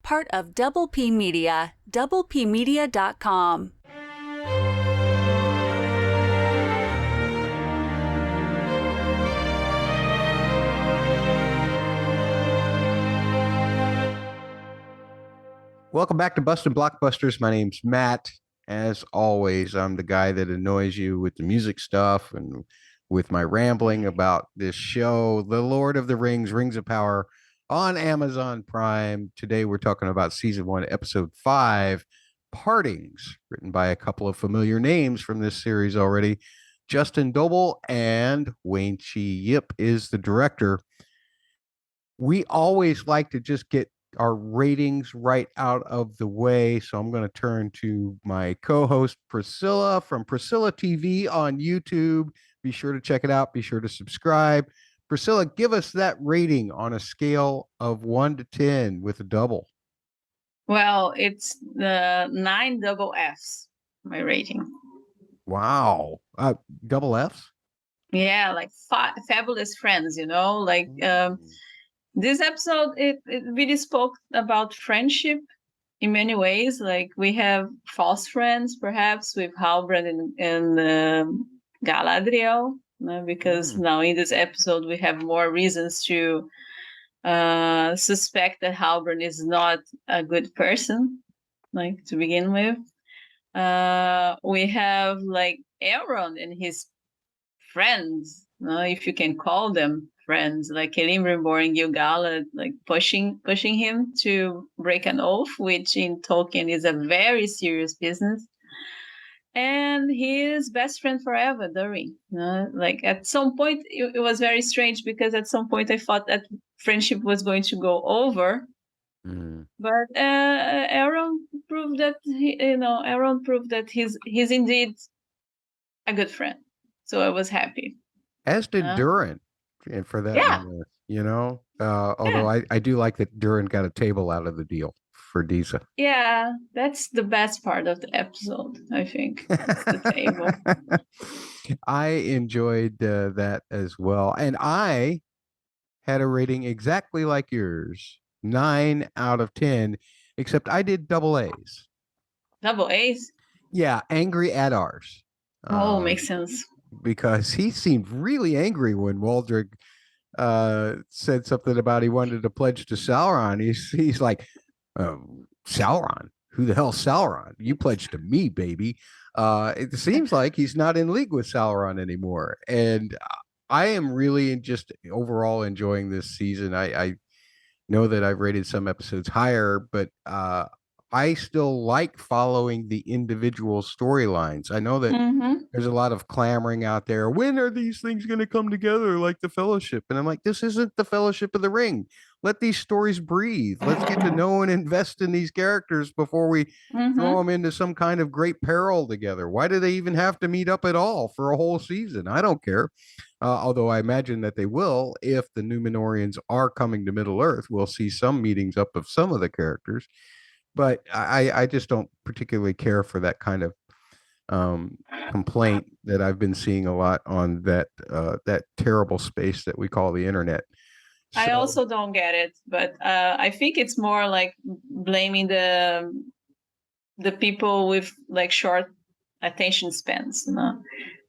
part of Double P Media, doublepmedia.com. Welcome back to Bustin' Blockbusters. My name's Matt. As always, I'm the guy that annoys you with the music stuff and with my rambling about this show, The Lord of the Rings, Rings of Power on Amazon Prime. Today we're talking about season 1, episode 5, Partings, written by a couple of familiar names from this series already. Justin Doble and Wayne Chi Yip is the director. We always like to just get our ratings right out of the way. So I'm going to turn to my co-host Priscilla from Priscilla TV on YouTube. Be sure to check it out. Be sure to subscribe. Priscilla, give us that rating on a scale of 1 to 10 with a double. Well, it's the 9 double Fs, my rating. Wow. Double Fs? Yeah, like fabulous friends, like this episode, it really spoke about friendship in many ways. Like we have false friends, perhaps, with Halbrand and Galadriel, because now in this episode we have more reasons to suspect that Halbrand is not a good person, like to begin with. We have like Aaron and his friends, if you can call them friends, like Celebrimbor and Gil-galad, like pushing him to break an oath, which in Tolkien is a very serious business. And his best friend forever, Durin. Like at some point, it was very strange because at some point I thought that friendship was going to go over. But Aaron proved that he's indeed a good friend. So I was happy. As did Durin, and for that matter, although I do like that Durin got a table out of the deal for Disa. Yeah, that's the best part of the episode, I think. It's the table. I enjoyed that as well. And I had a rating exactly like yours, 9 out of 10, except I did double A's. Double A's? Yeah, angry Addars. Makes sense. Because he seemed really angry when Waldrick said something about he wanted to pledge to Sauron. He's like, Sauron? Who the hell's Sauron? You pledged to me, baby. It seems like he's not in league with Sauron anymore. And I am really just overall enjoying this season. I know that I've rated some episodes higher, but I still like following the individual storylines. I know that there's a lot of clamoring out there. When are these things going to come together like the Fellowship? And I'm like, this isn't the Fellowship of the Ring. Let these stories breathe. Let's get to know and invest in these characters before we throw them into some kind of great peril together. Why do they even have to meet up at all for a whole season? I don't care. Although I imagine that they will. If the Numenorians are coming to Middle Earth, we'll see some meetings up of some of the characters. But I just don't particularly care for that kind of complaint that I've been seeing a lot on that terrible space that we call the internet. So, I also don't get it, but I think it's more like blaming the people with like short attention spans.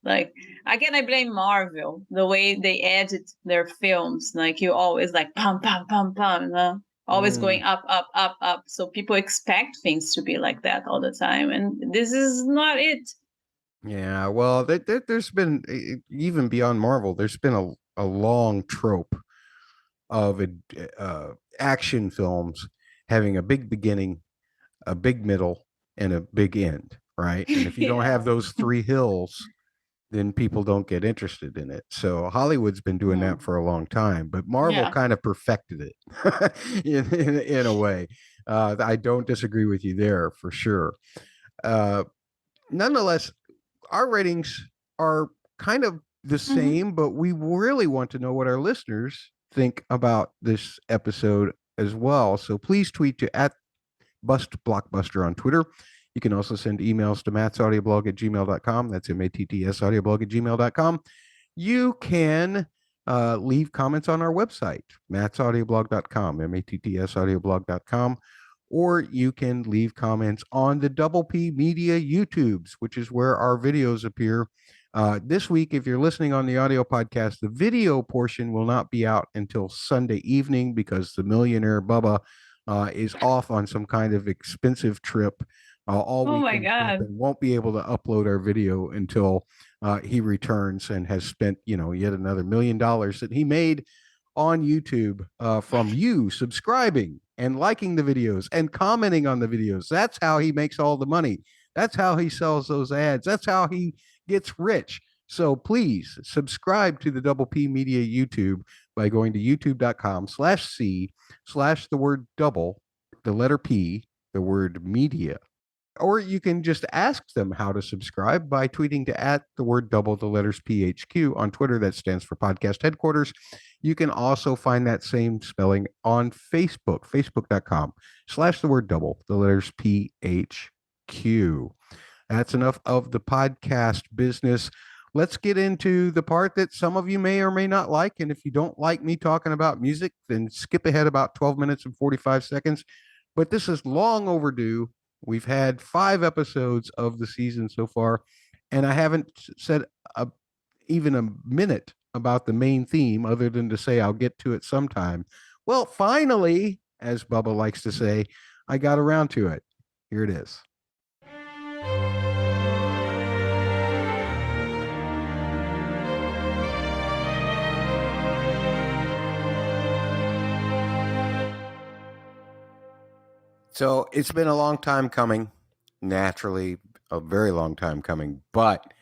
Like again, I blame Marvel, the way they edit their films. Like you always like pum pum pum pum. Always going up, up, up, up. So people expect things to be like that all the time. And this is not it. Yeah, well, there's been, even beyond Marvel, there's been a long trope of action films having a big beginning, a big middle, and a big end, right? And if you don't have those 3 hills, then people don't get interested in it. So Hollywood's been doing that for a long time, but Marvel kind of perfected it in a way. I don't disagree with you there for sure. Nonetheless, our ratings are kind of the same, but we really want to know what our listeners think about this episode as well. So please tweet to @BustBlockbuster on Twitter. You can also send emails to mattsaudioblog@gmail.com. That's mattsaudioblog@gmail.com. You can leave comments on our website, mattsaudioblog.com, mattsaudioblog.com, or you can leave comments on the Double P Media YouTubes, which is where our videos appear. This week, if you're listening on the audio podcast, the video portion will not be out until Sunday evening because the millionaire Bubba is off on some kind of expensive trip all Oh my weekend trip God. and won't be able to upload our video until he returns and has spent, yet another $1 million that he made on YouTube from you subscribing and liking the videos and commenting on the videos. That's how he makes all the money. That's how he sells those ads. That's how he gets rich. So please subscribe to the Double P Media YouTube by going to youtube.com/c/the word double, the letter P, the word media. Or you can just ask them how to subscribe by tweeting to @ the word double, the letters PHQ on Twitter. That stands for Podcast Headquarters. You can also find that same spelling on Facebook, facebook.com/the word double, the letters PHQ. That's enough of the podcast business. Let's get into the part that some of you may or may not like. And if you don't like me talking about music, then skip ahead about 12 minutes and 45 seconds. But this is long overdue. We've had 5 episodes of the season so far, and I haven't said even a minute about the main theme other than to say I'll get to it sometime. Well, finally, as Bubba likes to say, I got around to it. Here it is. So it's been a long time coming, naturally, a very long time coming, but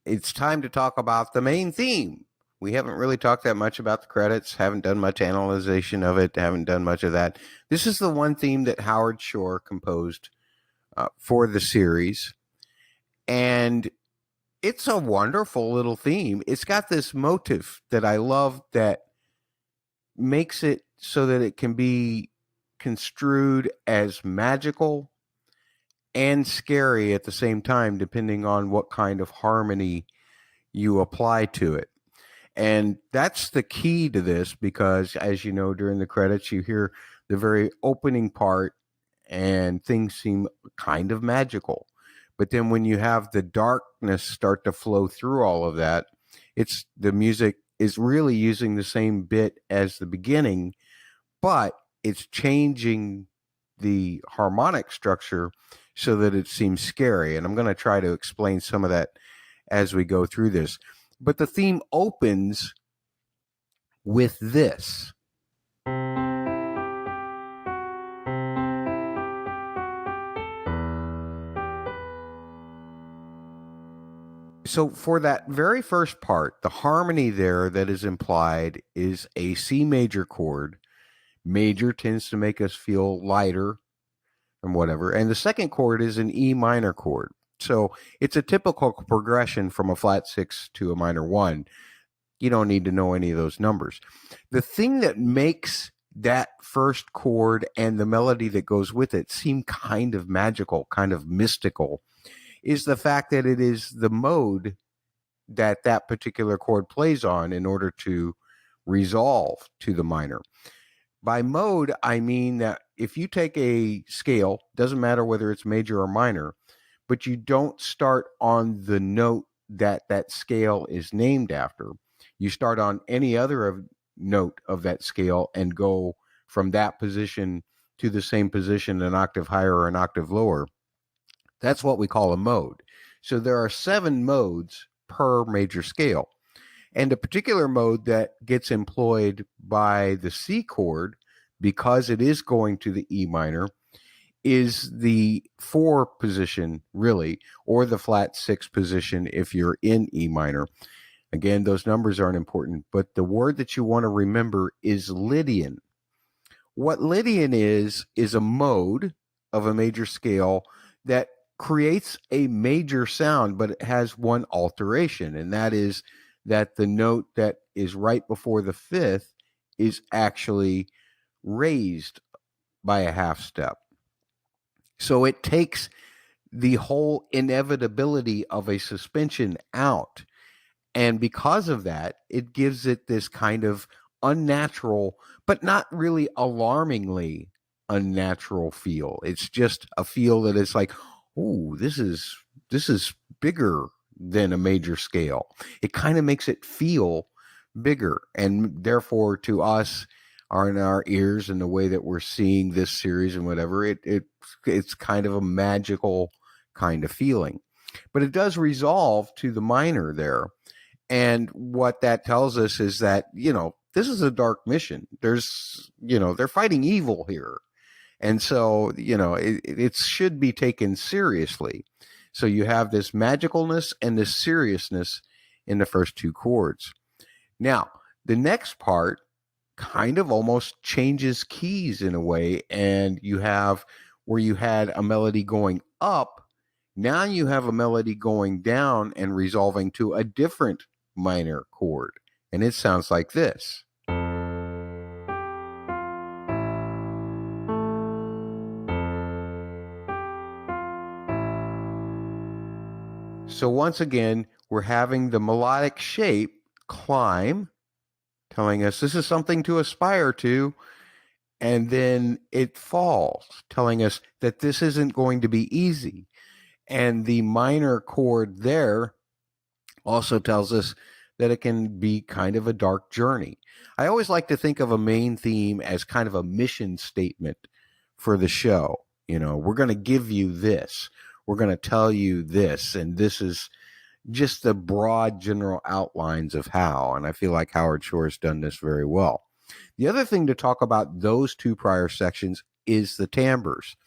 it's time to talk about the main theme. We haven't really talked that much about the credits, haven't done much analyzation of it, haven't done much of that. This is the one theme that Howard Shore composed for the series, and it's a wonderful little theme. It's got this motive that I love that makes it so that it can be construed as magical and scary at the same time, depending on what kind of harmony you apply to it. And that's the key to this because, as you know, during the credits, you hear the very opening part and things seem kind of magical. But then when you have the darkness start to flow through all of that, the music is really using the same bit as the beginning, but it's changing the harmonic structure so that it seems scary. And I'm going to try to explain some of that as we go through this. But the theme opens with this. So for that very first part, the harmony there that is implied is a C major chord. Major tends to make us feel lighter and whatever. And the second chord is an E minor chord. So it's a typical progression from a flat 6 to a minor 1. You don't need to know any of those numbers. The thing that makes that first chord and the melody that goes with it seem kind of magical, kind of mystical, is the fact that it is the mode that that particular chord plays on in order to resolve to the minor. By mode, I mean that if you take a scale, doesn't matter whether it's major or minor, but you don't start on the note that that scale is named after. You start on any other note of that scale and go from that position to the same position an octave higher or an octave lower. That's what we call a mode. So there are 7 modes per major scale. And a particular mode that gets employed by the C chord, because it is going to the E minor, is the 4 position, really, or the flat 6 position if you're in E minor. Again, those numbers aren't important, but the word that you want to remember is Lydian. What Lydian is a mode of a major scale that creates a major sound, but it has one alteration, and that is that the note that is right before the 5th is actually raised by a half step. So it takes the whole inevitability of a suspension out. And because of that, it gives it this kind of unnatural, but not really alarmingly unnatural feel. It's just a feel that is like, oh, this is bigger than a major scale. It kind of makes it feel bigger, and therefore to us, in our ears and the way that we're seeing this series and whatever, it's kind of a magical kind of feeling. But it does resolve to the minor there. And what that tells us is that, this is a dark mission. There's, they're fighting evil here. And so, it should be taken seriously. So you have this magicalness and this seriousness in the first two chords. Now, the next part kind of almost changes keys in a way. And you have where you had a melody going up, now you have a melody going down and resolving to a different minor chord. And it sounds like this. So once again, we're having the melodic shape climb, telling us this is something to aspire to. And then it falls, telling us that this isn't going to be easy. And the minor chord there also tells us that it can be kind of a dark journey. I always like to think of a main theme as kind of a mission statement for the show. We're going to give you this. We're going to tell you this. And this is just the broad general outlines of how. And I feel like Howard Shore has done this very well. The other thing to talk about those two prior sections is the timbres.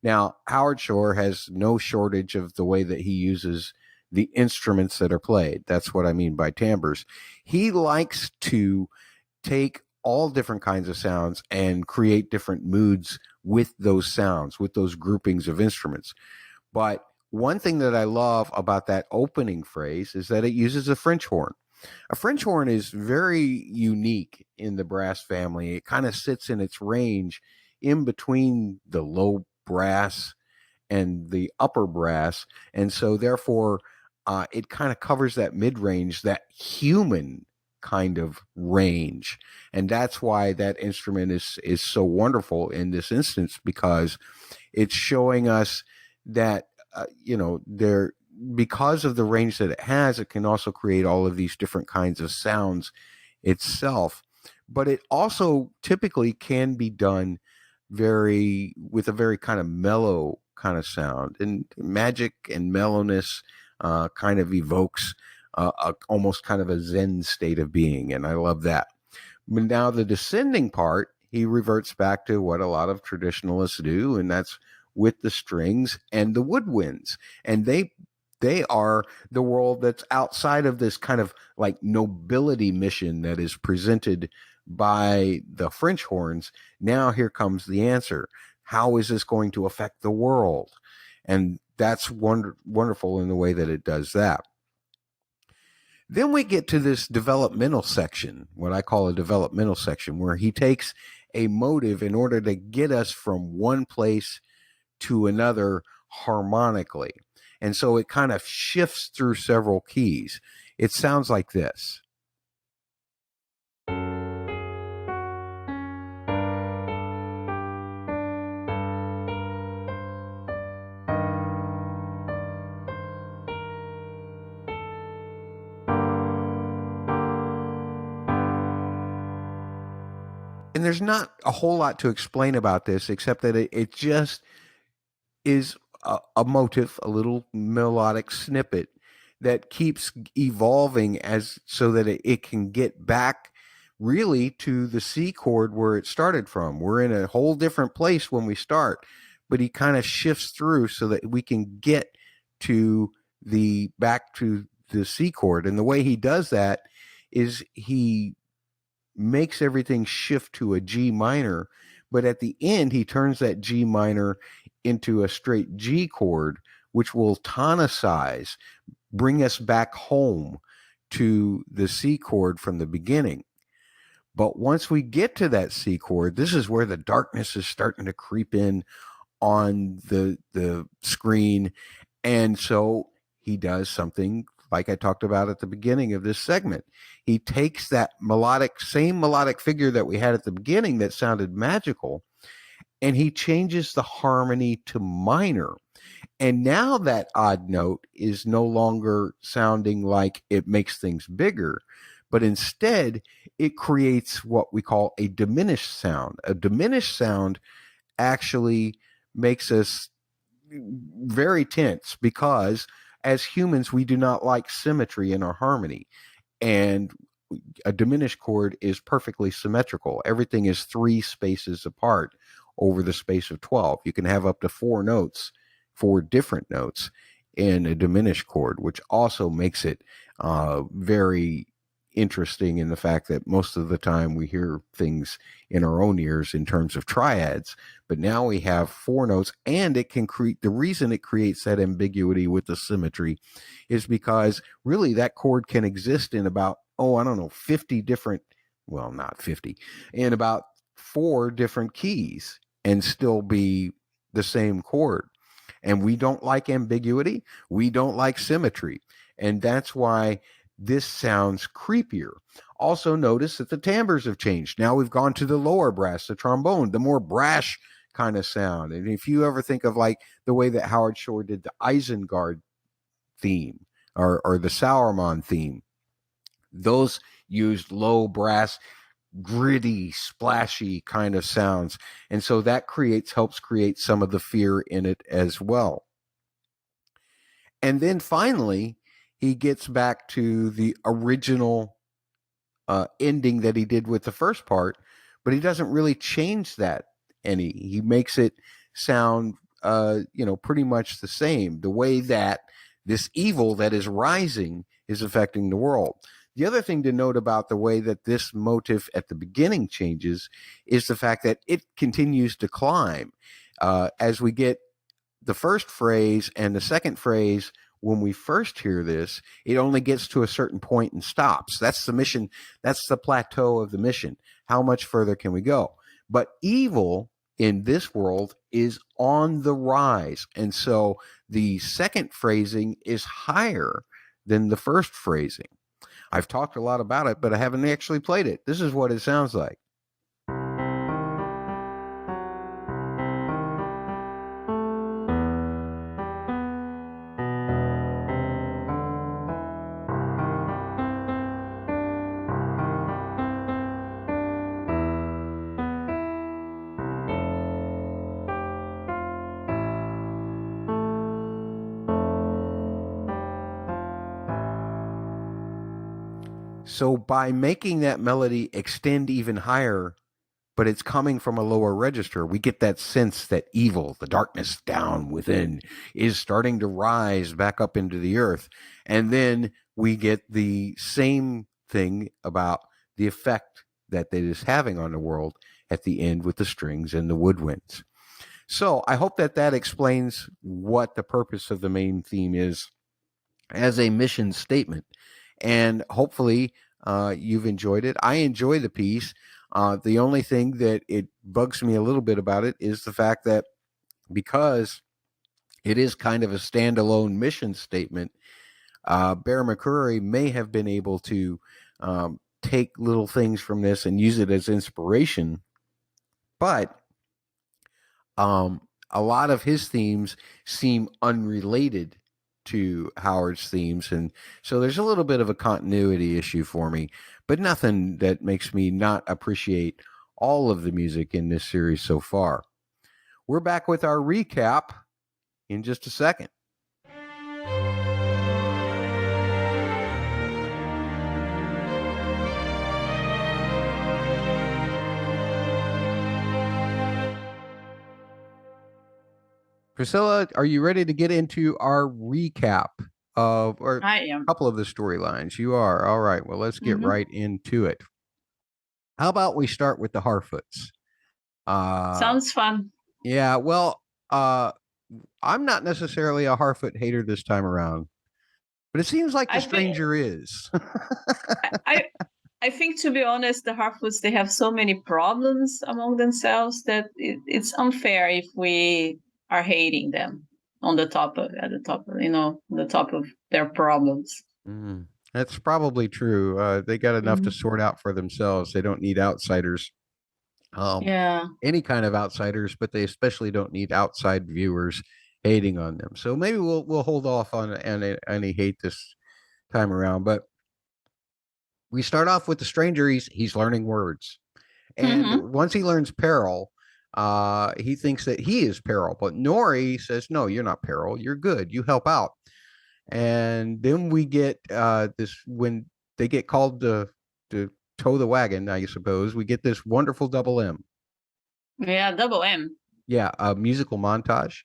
Now, Howard Shore has no shortage of the way that he uses the instruments that are played. That's what I mean by timbres. He likes to take all different kinds of sounds and create different moods with those sounds, with those groupings of instruments. But one thing that I love about that opening phrase is that it uses a French horn. A French horn is very unique in the brass family. It kind of sits in its range in between the low brass and the upper brass. And so therefore, it kind of covers that mid-range, that human kind of range. And that's why that instrument is so wonderful in this instance, because it's showing us that, because of the range that it has, it can also create all of these different kinds of sounds itself. But it also typically can be done with a very kind of mellow kind of sound, and magic and mellowness kind of evokes almost kind of a Zen state of being. And I love that. But now the descending part, he reverts back to what a lot of traditionalists do, and that's with the strings and the woodwinds. And they are the world that's outside of this kind of like nobility mission that is presented by the French horns. Now here comes the answer. How is this going to affect the world? And that's wonderful in the way that it does that. Then we get to this developmental section, what I call a developmental section, where he takes a motive in order to get us from one place to another harmonically. And so it kind of shifts through several keys. It sounds like this. And there's not a whole lot to explain about this, except that it just is a motif, a little melodic snippet that keeps evolving so that it can get back really to the C chord where it started from. We're in a whole different place when we start, but he kind of shifts through so that we can get back to the C chord. And the way he does that is he makes everything shift to a G minor, but at the end he turns that G minor into a straight G chord, which will tonicize, bring us back home to the C chord from the beginning. But once we get to that C chord, this is where the darkness is starting to creep in on the screen. And so he does something like I talked about at the beginning of this segment. He takes that same melodic figure that we had at the beginning that sounded magical, and he changes the harmony to minor. And now that odd note is no longer sounding like it makes things bigger, but instead it creates what we call a diminished sound. A diminished sound actually makes us very tense because as humans, we do not like symmetry in our harmony. And a diminished chord is perfectly symmetrical. Everything is 3 spaces apart over the space of 12. You can have up to 4 notes, 4 different notes in a diminished chord, which also makes it very interesting in the fact that most of the time we hear things in our own ears in terms of triads, but now we have 4 notes, and it can create, the reason it creates that ambiguity with the symmetry is because really that chord can exist in about, 50 different, well, not 50, in about 4 different keys and still be the same chord. And we don't like ambiguity. We don't like symmetry. And that's why this sounds creepier. Also notice that the timbres have changed. Now we've gone to the lower brass, the trombone, the more brash kind of sound. And if you ever think of like the way that Howard Shore did the Isengard theme or the Sauron theme, those used low brass, gritty, splashy kind of sounds. And so that helps create some of the fear in it as well. And then finally, he gets back to the original ending that he did with the first part, but he doesn't really change that any. He makes it sound, pretty much the same, the way that this evil that is rising is affecting the world. The other thing to note about the way that this motif at the beginning changes is the fact that it continues to climb. As we get the first phrase and the second phrase, when we first hear this, it only gets to a certain point and stops. That's the mission. That's the plateau of the mission. How much further can we go? But evil in this world is on the rise. And so the second phrasing is higher than the first phrasing. I've talked a lot about it, but I haven't actually played it. This is what it sounds like. So by making that melody extend even higher, but it's coming from a lower register, we get that sense that evil, the darkness down within, is starting to rise back up into the earth. And then we get the same thing about the effect that it is having on the world at the end with the strings and the woodwinds. So I hope that explains what the purpose of the main theme is as a mission statement. And hopefully you've enjoyed it. I enjoy the piece. The only thing that it bugs me a little bit about it is the fact that because it is kind of a standalone mission statement, Bear McCreary may have been able to take little things from this and use it as inspiration. But a lot of his themes seem unrelated to Howard's themes, and so there's a little bit of a continuity issue for me, but nothing that makes me not appreciate all of the music in this series so far. We're back with our recap in just a second. Priscilla, are you ready to get into our recap of I am. a couple of the storylines? You are. All right. Well, let's get right into it. How about we start with the Harfoots? Sounds fun. Yeah. Well, I'm not necessarily a Harfoot hater this time around, but it seems like the stranger is. I think, to be honest, the Harfoots, they have so many problems among themselves that it's unfair if we are hating them at the top of their problems. That's probably true. They got enough to sort out for themselves. They don't need outsiders Yeah. Any kind of outsiders, but they especially don't need outside viewers hating on them. So maybe we'll hold off on any hate this time around. But we start off with the stranger. He's learning words, and Mm-hmm. once he learns peril, he thinks that he is peril. But Nori says, "No, you're not peril. You're good. You help out." And then we get this when they get called to tow the wagon. I suppose we get this wonderful double M. Yeah, double M. Yeah, a musical montage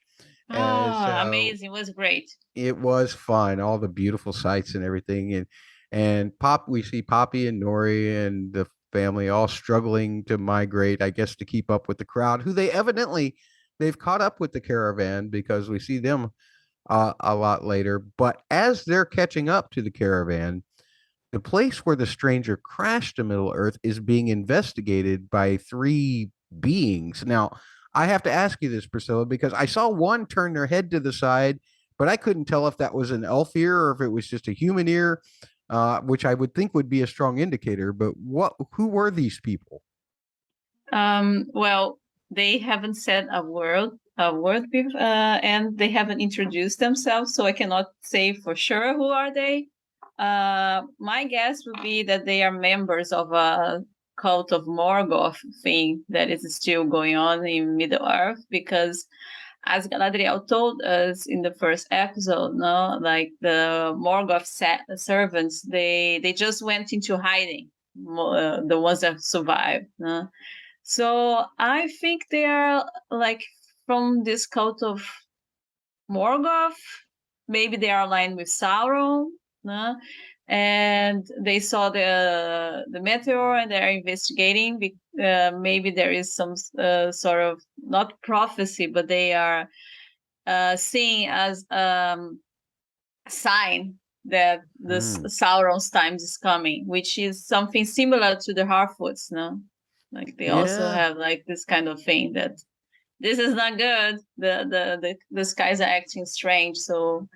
as Oh, amazing. It was great. it was fun, all the beautiful sights and everything, and we see Poppy and Nori and the family all struggling to migrate, I guess, to keep up with the crowd, who they've caught up with the caravan because we see them a lot later. But as they're catching up to the caravan, the place where the stranger crashed to Middle Earth is being investigated by three beings. Now, I have to ask you this, Priscilla, because I saw one turn their head to the side, but I couldn't tell if that was an elf ear or if it was just a human ear, which I would think would be a strong indicator. But who were these people? Well, they haven't said a word, and they haven't introduced themselves, so I cannot say for sure who are they. My guess would be that they are members of a cult of Morgoth thing that is still going on in Middle Earth, because as Galadriel told us in the first episode, no, like the Morgoth servants, they just went into hiding, the ones that survived. No? So I think they are like from this cult of Morgoth. Maybe they are aligned with Sauron, no? And they saw the Médhor and they are investigating. Maybe there is some sort of not prophecy, but they are seeing as a sign that this Sauron's times is coming, which is something similar to the Harfoots, no? Like they also have like this kind of thing that this is not good. The skies are acting strange. So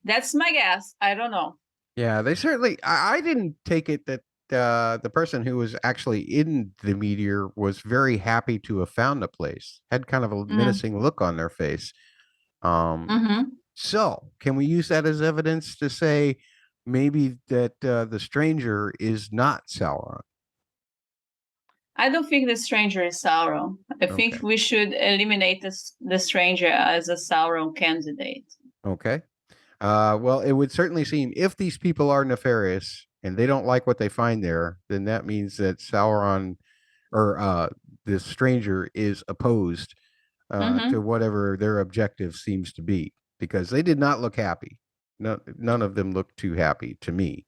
that's my guess. I don't know. Yeah, they certainly. I didn't take it that the person who was actually in the meteor was very happy to have found the place. Had kind of a menacing look on their face. So, can we use that as evidence to say maybe that the stranger is not Sauron? I don't think the stranger is Sauron. I think we should eliminate the stranger as a Sauron candidate. Okay. Well, it would certainly seem if these people are nefarious and they don't like what they find there, then that means that Sauron or the stranger is opposed to whatever their objective seems to be, because they did not look happy. None of them looked too happy to me.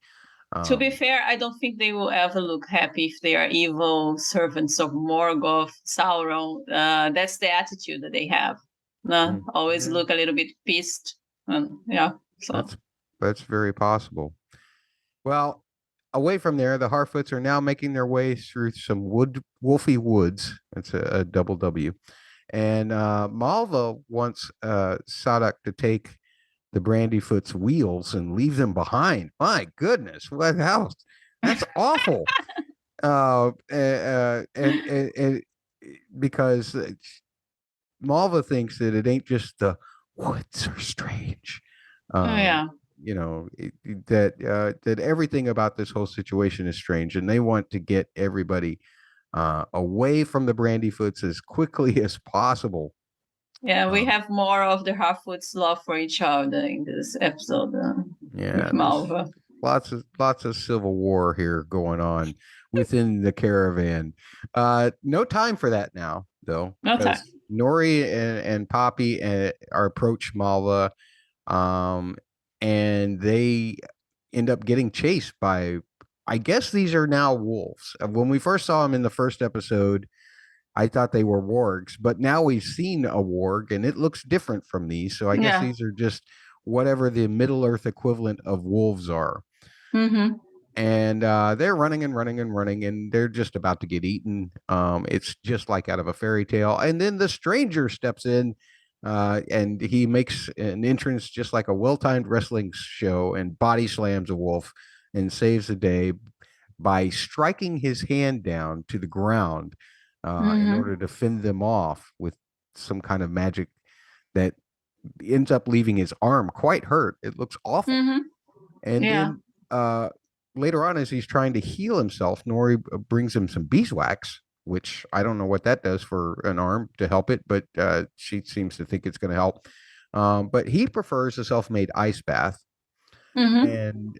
To be fair, I don't think they will ever look happy if they are evil servants of Morgoth, Sauron. That's the attitude that they have. Always look a little bit pissed. Yeah. So that's very possible. Well, away from there, the Harfoots are now making their way through some wolfy woods. That's a double W. And Malva wants Sadak to take the Brandyfoot's wheels and leave them behind. My goodness, what house? That's awful. And because Malva thinks that it ain't just the woods are strange. You know that everything about this whole situation is strange, and they want to get everybody away from the Brandyfoots as quickly as possible. Yeah, we have more of the Harfoots' love for each other in this episode. Yeah, lots of civil war here going on within the caravan. No time for that now, though. No time. Nori and Poppy approach Malva, and they end up getting chased by, I guess these are now wolves. When we first saw them in the first episode, I thought they were wargs, but now we've seen a warg and it looks different from these. So I guess these are just whatever the Middle Earth equivalent of wolves are. And they're running and running and running, and they're just about to get eaten. It's just like out of a fairy tale. And then the stranger steps in, and he makes an entrance just like a well-timed wrestling show and body slams a wolf and saves the day by striking his hand down to the ground in order to fend them off with some kind of magic that ends up leaving his arm quite hurt. It looks awful. And Yeah. then later on, as he's trying to heal himself, Nori brings him some beeswax, which I don't know what that does for an arm to help it, but she seems to think it's going to help. But he prefers a self-made ice bath. And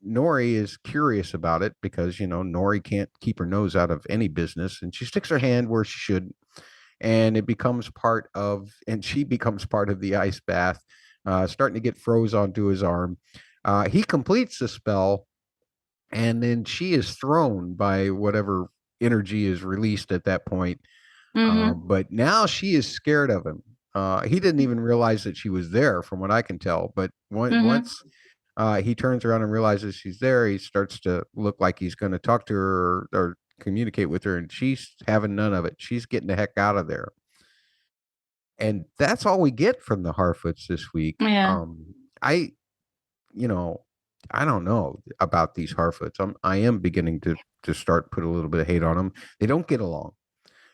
Nori is curious about it because, Nori can't keep her nose out of any business, and she sticks her hand where she shouldn't. And she becomes part of the ice bath, starting to get froze onto his arm. He completes the spell, and then she is thrown by whatever energy is released at that point. But now she is scared of him. He didn't even realize that she was there, from what I can tell. But once he turns around and realizes she's there, he starts to look like he's going to talk to her or communicate with her, and she's having none of it. She's getting the heck out of there. And that's all we get from the Harfoots this week. Yeah. I don't know about these Harfoots. I am beginning to start put a little bit of hate on them. They don't get along.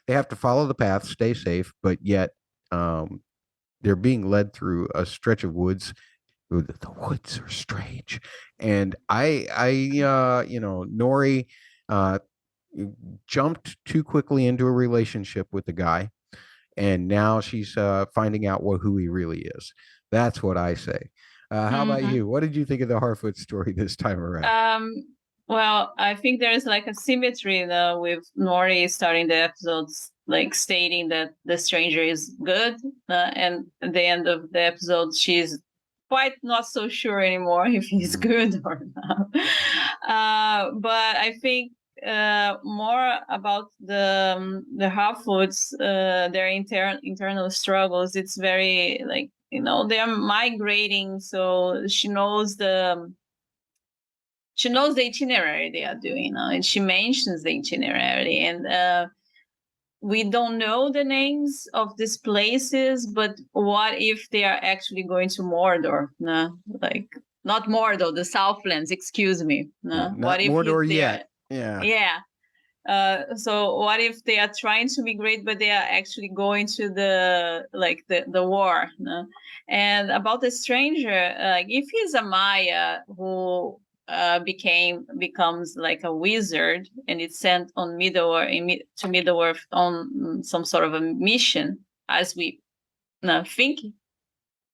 They have to follow the path, stay safe, but yet they're being led through a stretch of woods. The woods are strange, and Nori jumped too quickly into a relationship with the guy, and now she's finding out who he really is. That's what I say. How about you? What did you think of the Harfoot story this time around? Well, I think there's like a symmetry though with Nori starting the episodes like stating that the stranger is good, and at the end of the episode she's quite not so sure anymore if he's good or not. But I think more about the Harfoots, their internal struggles. It's very like they're migrating, so she knows the itinerary they are doing, and she mentions the itinerary, and we don't know the names of these places, but what if they are actually going to Mordor? No, like not Mordor, the Southlands. Excuse me. No, not what if Mordor yet? Yeah. Yeah. So what if they are trying to migrate, but they are actually going to the war? No? And about the stranger, like if he's a Maya who becomes like a wizard and it's sent on to Middle Earth on some sort of a mission, as we think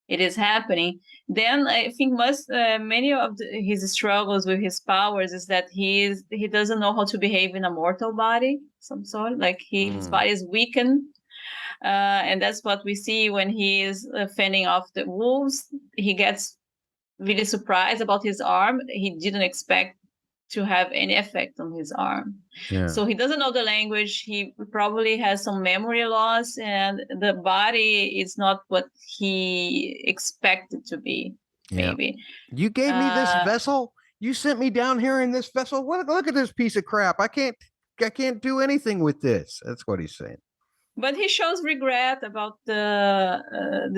it is happening, then I think many of his struggles with his powers is that he doesn't know how to behave in a mortal body, some sort, like his body is weakened. And that's what we see when he is fending off the wolves. He gets really surprised about his arm. He didn't expect to have any effect on his arm. Yeah. So he doesn't know the language. He probably has some memory loss, and the body is not what he expected to be. Yeah. Maybe you gave me this vessel. You sent me down here in this vessel. Look at this piece of crap. I can't do anything with this. That's what he's saying. But he shows regret about the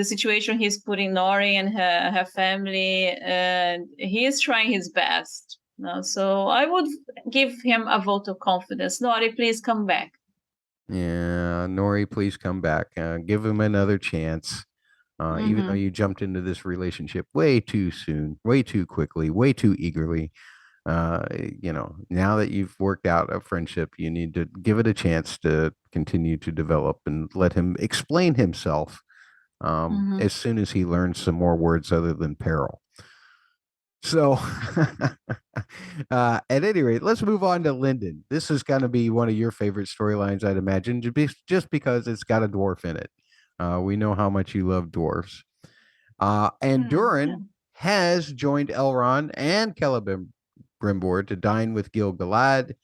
situation he's putting Nori and her family, and he is trying his best. So I would give him a vote of confidence. Nori, please come back. Yeah, Nori, please come back. Give him another chance. Even though you jumped into this relationship way too soon, way too quickly, way too eagerly. Now that you've worked out a friendship, you need to give it a chance to continue to develop and let him explain himself as soon as he learns some more words other than peril. So at any rate, let's move on to Lindon. This is going to be one of your favorite storylines, I'd imagine, just because it's got a dwarf in it. We know how much you love dwarves. And Durin has joined Elrond and Celebrimbor to dine with Gil-galad.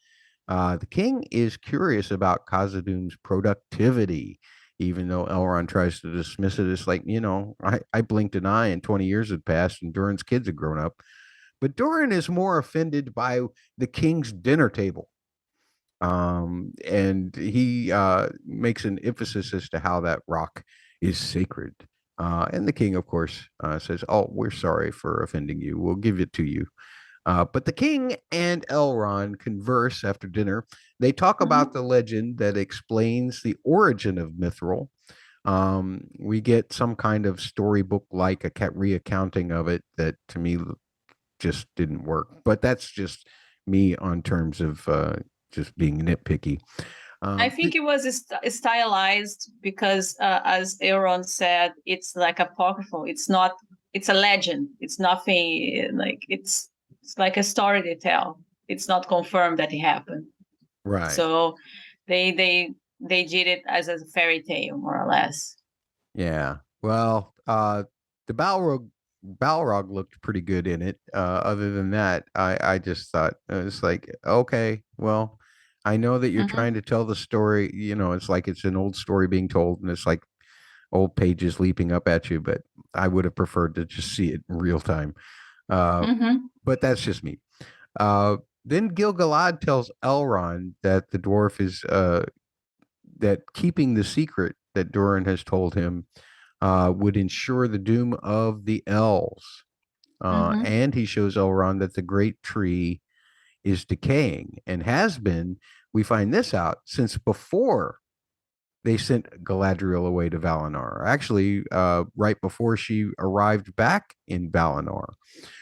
The king is curious about Khazad-dûm's productivity, even though Elrond tries to dismiss it as like, I blinked an eye and 20 years had passed and Durin's kids had grown up. But Durin is more offended by the king's dinner table. And he makes an emphasis as to how that rock is sacred. And the king, of course, says, "Oh, we're sorry for offending you. We'll give it to you." But the king and Elrond converse after dinner. They talk about the legend that explains the origin of Mithril. We get some kind of storybook like a reaccounting of it that to me just didn't work. But that's just me on terms of just being nitpicky. I think it was stylized because, as Aaron said, it's like apocryphal. It's not. It's a legend. It's nothing like it's like a story they tell. It's not confirmed that it happened. Right. So they did it as a fairy tale, more or less. Yeah. Well, the Balrog looked pretty good in it. Other than that, I just thought it's like, okay, well, I know that you're trying to tell the story. It's like it's an old story being told, and it's like old pages leaping up at you. But I would have preferred to just see it in real time. But that's just me. Then Gil-galad tells Elrond that the dwarf is that keeping the secret that Durin has told him would ensure the doom of the elves. And he shows Elrond that the great tree is decaying and has been, we find this out, since before they sent Galadriel away to Valinor. Actually, right before she arrived back in Valinor,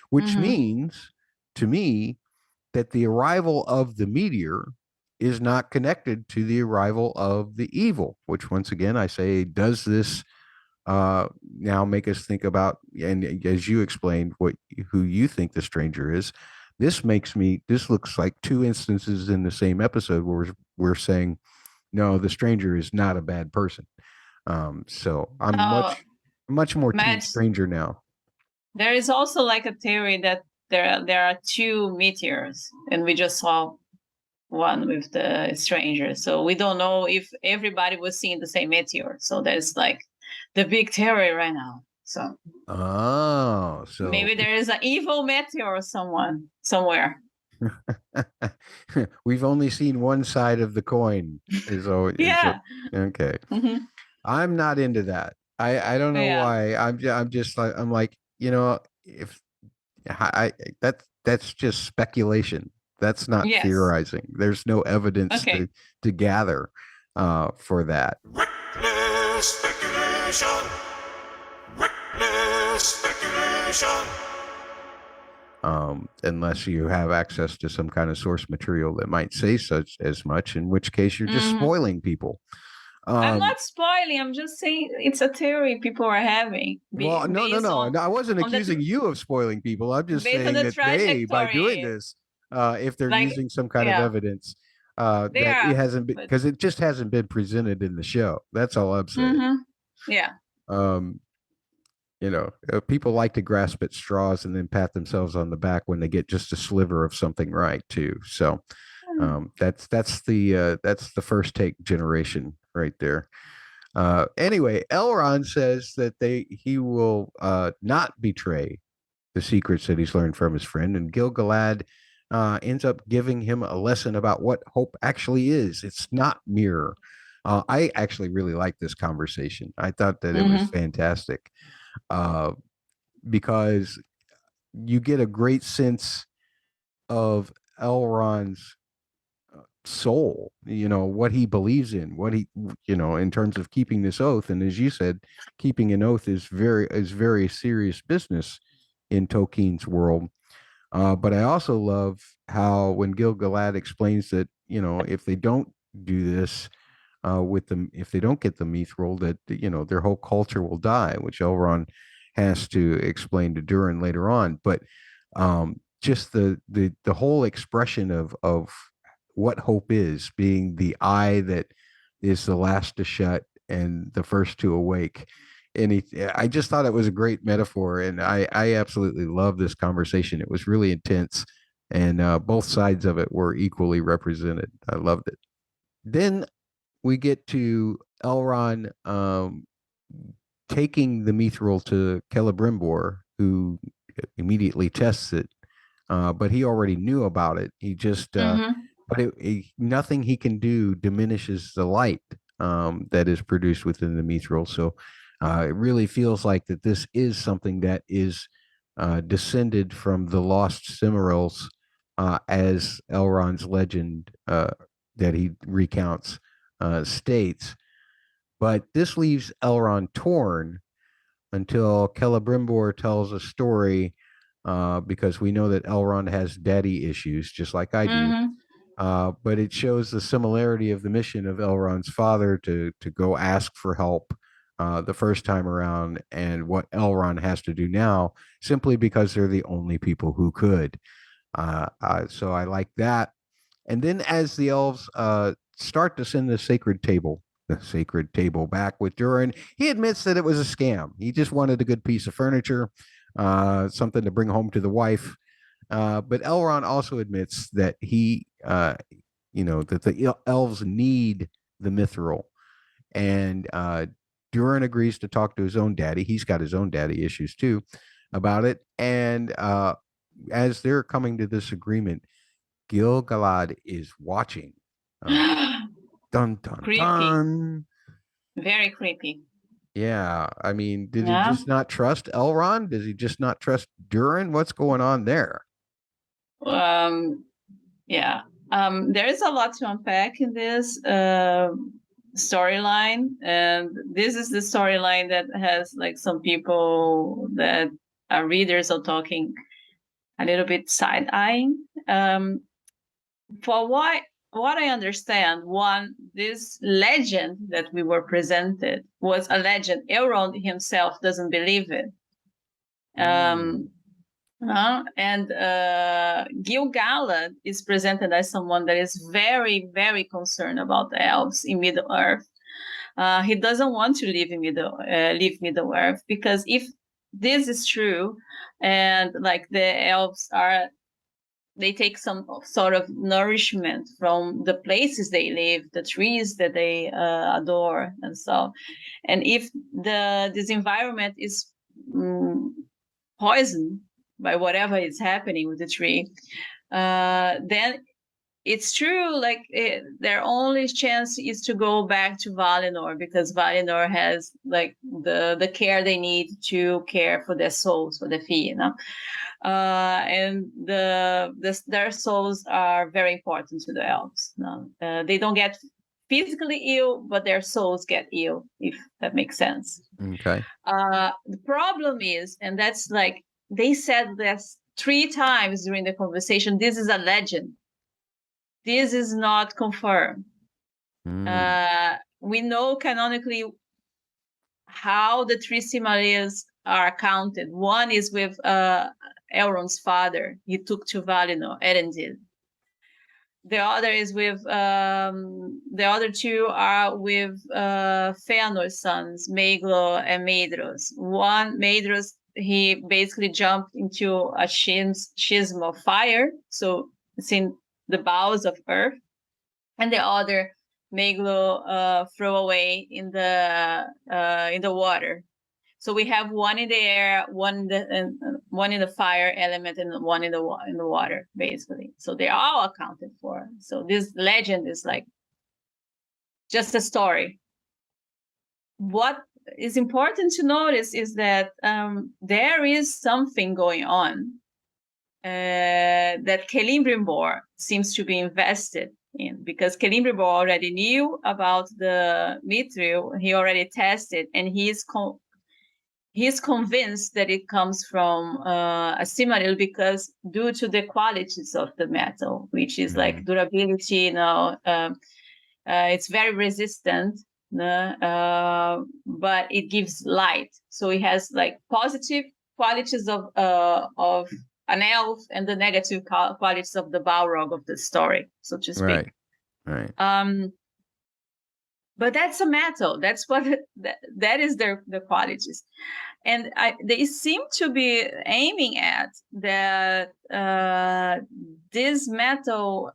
which means to me that the arrival of the meteor is not connected to the arrival of the evil, which once again I say, does this now make us think about, and as you explained, who you think the stranger is? This looks like two instances in the same episode where we're saying, no, the stranger is not a bad person. So I'm much more team stranger now. There is also like a theory that there are two meteors, and we just saw one with the stranger. So we don't know if everybody was seeing the same meteor. So there's like the big theory right now. So so maybe there is an evil meteor somewhere. We've only seen one side of the coin. Okay. I'm not into that. I don't know why. I'm just like, if that's just speculation. That's not theorizing. There's no evidence to gather for that. Reckless speculation. Reckless speculation. Unless you have access to some kind of source material that might say such as much, in which case you're just spoiling people. I'm not spoiling. I'm just saying it's a theory people are having. Well, no. I wasn't accusing you of spoiling people. I'm just saying that they, by doing this, if they're using some kind of evidence, that it hasn't been, because it just hasn't been presented in the show. That's all I'm saying. Yeah. People like to grasp at straws and then pat themselves on the back when they get just a sliver of something right too. So that's the first take generation right there. Anyway, Elrond says that he will not betray the secrets that he's learned from his friend, and Gil-galad ends up giving him a lesson about what hope actually is. It's not mirror. I actually really liked this conversation. I thought that it was fantastic. Because you get a great sense of Elrond's soul, what he believes in, what he, in terms of keeping this oath. And as you said, keeping an oath is very serious business in Tolkien's world. But I also love how when Gil-galad explains that, if they don't do this with them, if they don't get the mithril, that, their whole culture will die, which Elrond has to explain to Durin later on. But just the whole expression of what hope is, being the eye that is the last to shut and the first to awake. And I just thought it was a great metaphor, and I absolutely love this conversation. It was really intense, and both sides of it were equally represented. I loved it. Then we get to Elrond taking the mithril to Celebrimbor, who immediately tests it, but he already knew about it. He just but nothing he can do diminishes the light that is produced within the mithril. So it really feels like that this is something that is descended from the lost Cimmerils, as Elrond's legend that he recounts states. But this leaves Elrond torn until Celebrimbor tells a story, because we know that Elrond has daddy issues, just like I do. Mm-hmm. But it shows the similarity of the mission of Elrond's father to go ask for help the first time around, and what Elrond has to do now, simply because they're the only people who could. So I like that. And then as the elves start to send the sacred table back with Durin, he admits that it was a scam. He just wanted a good piece of furniture, something to bring home to the wife. But Elrond also admits that that the elves need the mithril, and Durin agrees to talk to his own daddy. He's got his own daddy issues too about it. And as they're coming to this agreement, Gil-galad is watching. Dun dun Creepy. dun. Very creepy. Yeah, I mean, did he Yeah. just not trust Elrond? Does he just not trust Durin? What's going on there? Yeah. There is a lot to unpack in this storyline, and this is the storyline that has like some people that are readers are talking a little bit side-eyeing. For what I understand, one, this legend that we were presented was a legend. Elrond himself doesn't believe it. And Gil-galad is presented as someone that is very, very concerned about the elves in Middle-earth. He doesn't want to leave Middle-earth, because if this is true, and like the elves they take some sort of nourishment from the places they live, the trees that they adore, and so. And if this environment is poisoned by whatever is happening with the tree, then it's true, like their only chance is to go back to Valinor, because Valinor has like the care they need to care for their souls, for the Fee, and their souls are very important to the elves. They don't get physically ill, but their souls get ill, if that makes sense. Okay. The problem is, and that's like they said this 3 times during the conversation, this is a legend. This is not confirmed. We know canonically how the 3 Silmarils are counted. One is with Elrond's father. He took to Valinor, Elendil. The other is with the other 2 are with Feanor's sons, Maeglo and Maedhros. One, Maedhros, he basically jumped into a schism of fire, so it's in the bowels of earth, and the other, Maeglo, throw away in the water. So we have one in the air, one in the fire element, and one in the water, basically. So they're all accounted for. So this legend is like just a story. What is important to notice is that there is something going on that Celebrimbor seems to be invested in, because Celebrimbor already knew about the mithril. He already tested, and he's convinced that it comes from a Silmaril, because due to the qualities of the metal, which is like durability, it's very resistant, but it gives light. So it has like positive qualities of an elf and the negative qualities of the Balrog of the story, so to speak. Right. But that's a metal. That's what that is their qualities, and they seem to be aiming at that. This metal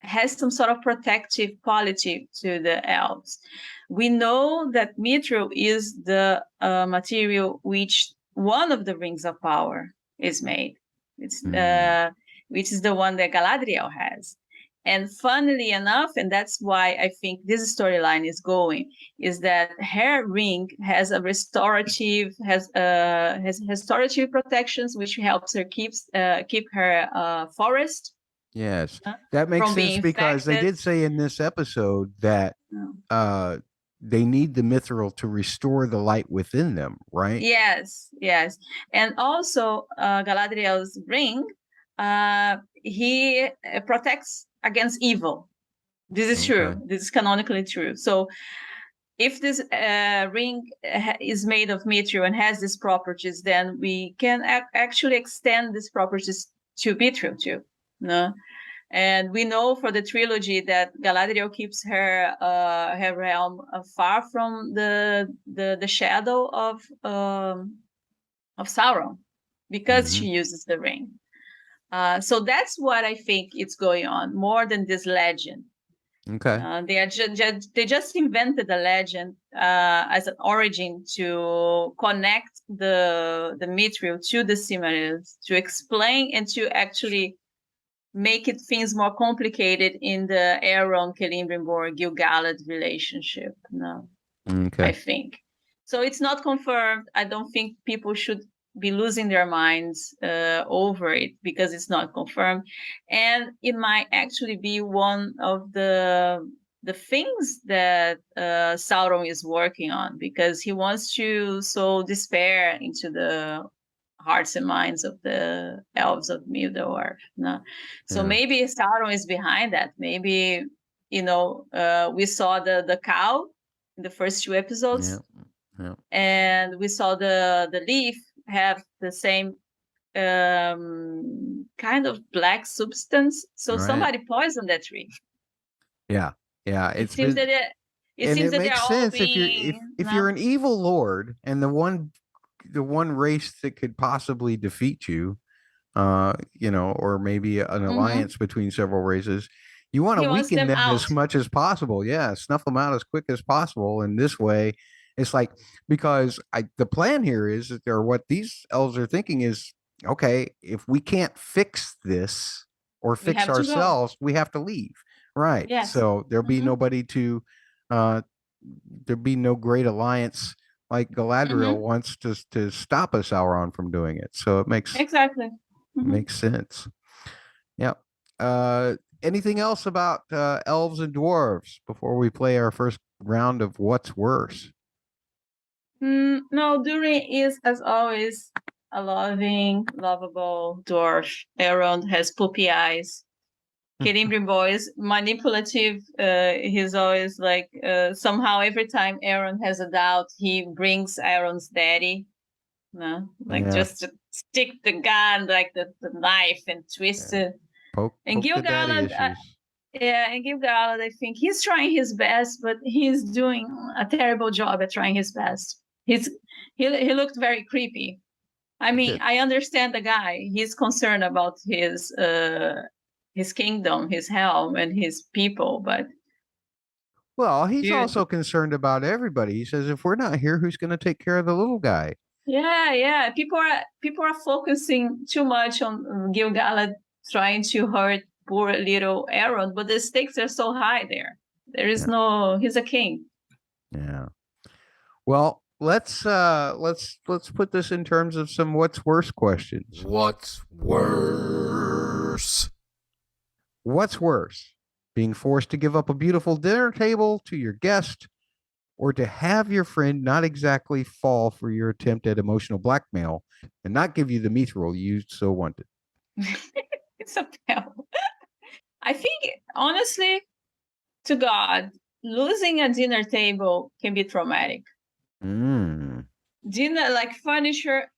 has some sort of protective quality to the elves. We know that mithril is the material which one of the rings of power is made. It's which is the one that Galadriel has. And funnily enough, and that's why I think this storyline is going, is that her ring has a restorative, has restorative protections, which helps her keep her forest. Yes, that makes from sense being because they infected. did say in this episode that Oh. they need the mithril to restore the light within them, right? Yes, yes. And also Galadriel's ring, he protects against evil. This is true. Okay. This is canonically true. So if this ring is made of mithril and has these properties, then we can actually extend these properties to mithril too. No? And we know for the trilogy that Galadriel keeps her realm far from the shadow of Sauron because she uses the ring. So that's what I think is going on, more than this legend. Okay. They just invented a legend as an origin to connect the mithril to the Silmarils, to explain and to actually make it things more complicated in the Elrond, Celebrimbor, Gil-galad relationship. No, Okay. I think. So it's not confirmed. I don't think people should be losing their minds over it because it's not confirmed. And it might actually be one of the things that Sauron is working on, because he wants to sow despair into the hearts and minds of the elves of Médhor. No? So maybe Sauron is behind that. Maybe, we saw the cow in the first 2 episodes. Yeah. And we saw the leaf have the same kind of black substance. So somebody poisoned that tree. Yeah. It seems that makes sense if you're an evil lord and the one race that could possibly defeat you, or maybe an alliance between several races, you want to weaken them as much as possible. Yeah, snuff them out as quick as possible. And this way, it's like, because the plan here is that what these elves are thinking is, okay, if we can't fix this or fix ourselves, we have to leave. Right. Yes. So there'll be nobody to, there'll be no great alliance like Galadriel wants to stop us Sauron from doing it. So it makes makes sense. Yep. Anything else about elves and dwarves before we play our first round of what's worse? No, Durin is, as always, a loving, lovable dwarf. Elrond has poopy eyes. Celebrimbor is manipulative. He's always like, somehow every time Elrond has a doubt, he brings Elrond's daddy. No, just to stick the gun, like the knife, and twist it. And Gil-galad, and Gil-galad, I think he's trying his best, but he's doing a terrible job at trying his best. He looked very creepy. I mean, I understand the guy. He's concerned about his kingdom, his helm, and his people, but he's also concerned about everybody. He says, if we're not here, who's going to take care of the little guy? Yeah. People are focusing too much on Gil-galad trying to hurt poor little Elrond, but the stakes are so high there. There is he's a king. Yeah. Well, let's put this in terms of some what's worse questions. What's worse? What's worse? Being forced to give up a beautiful dinner table to your guest, or to have your friend not exactly fall for your attempt at emotional blackmail and not give you the mithril you so wanted? It's a fail. I think, honestly, to God, losing a dinner table can be traumatic. Dinner, like furniture,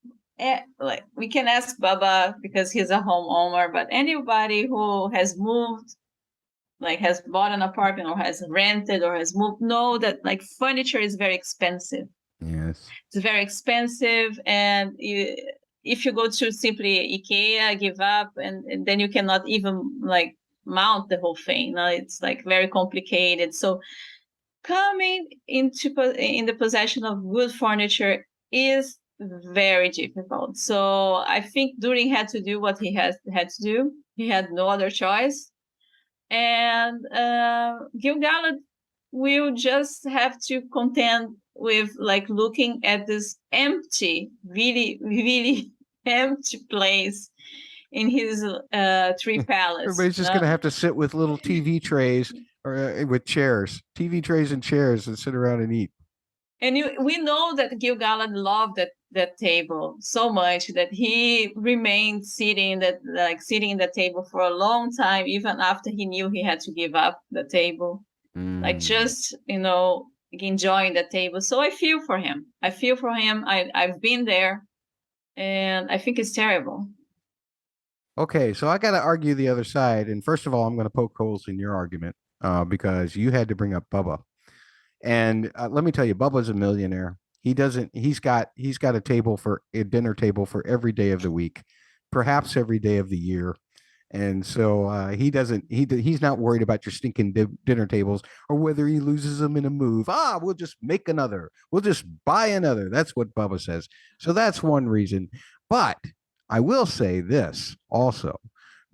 like we can ask Baba because he's a homeowner, but anybody who has moved, like has bought an apartment or has rented or has moved, know that like furniture is very expensive. Yes. It's very expensive. And if you go to simply IKEA, give up, and then you cannot even like mount the whole thing. No, it's like very complicated. So coming in the possession of good furniture is very difficult. So I think Durin had to do what he had to do. He had no other choice. And Gil-galad will just have to contend with like looking at this empty, really, really empty place in his tree palace. Everybody's just going to have to sit with little TV trays or with chairs, TV trays and chairs, and sit around and eat. And we know that Gil-galad loved that table so much that he remained sitting at the table for a long time, even after he knew he had to give up the table. Like just enjoying the table. So I feel for him. I've been there, and I think it's terrible. Okay, so I got to argue the other side. And first of all, I'm going to poke holes in your argument because you had to bring up Bubba. And let me tell you, Bubba's a millionaire. He's got a dinner table for every day of the week, perhaps every day of the year. And so he's not worried about your stinking dinner tables or whether he loses them in a move. We'll just make another. We'll just buy another. That's what Bubba says. So that's one reason. But I will say this also,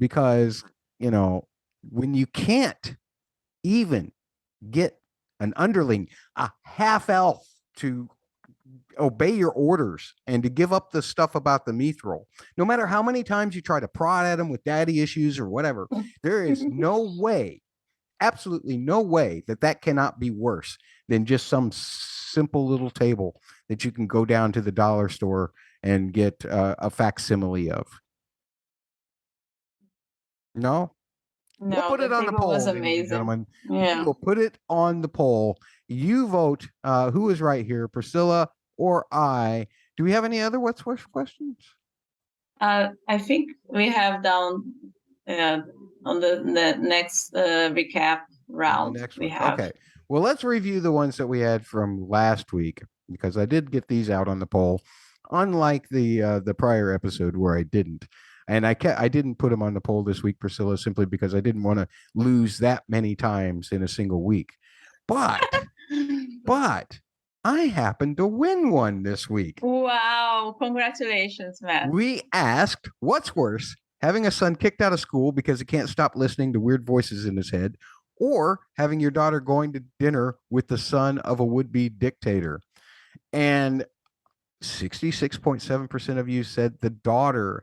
because, when you can't even get an underling, a half elf to obey your orders and to give up the stuff about the mithril, no matter how many times you try to prod at him with daddy issues or whatever, there is no way, absolutely no way that cannot be worse than just some simple little table that you can go down to the dollar store and get a facsimile of. No? No, we'll put it on the poll, was ladies and amazing. gentlemen. Yeah. We will put it on the poll. You vote who is right here, Priscilla or I. Do we have any other what's worse questions? I think we have down on the next recap round. We have. Okay. Well, let's review the ones that we had from last week because I did get these out on the poll, unlike the prior episode where I didn't. And I didn't put them on the poll this week, Priscilla, simply because I didn't want to lose that many times in a single week. But I happened to win one this week. Wow. Congratulations, Matt. We asked, what's worse, having a son kicked out of school because he can't stop listening to weird voices in his head, or having your daughter going to dinner with the son of a would-be dictator? And 66.7% of you said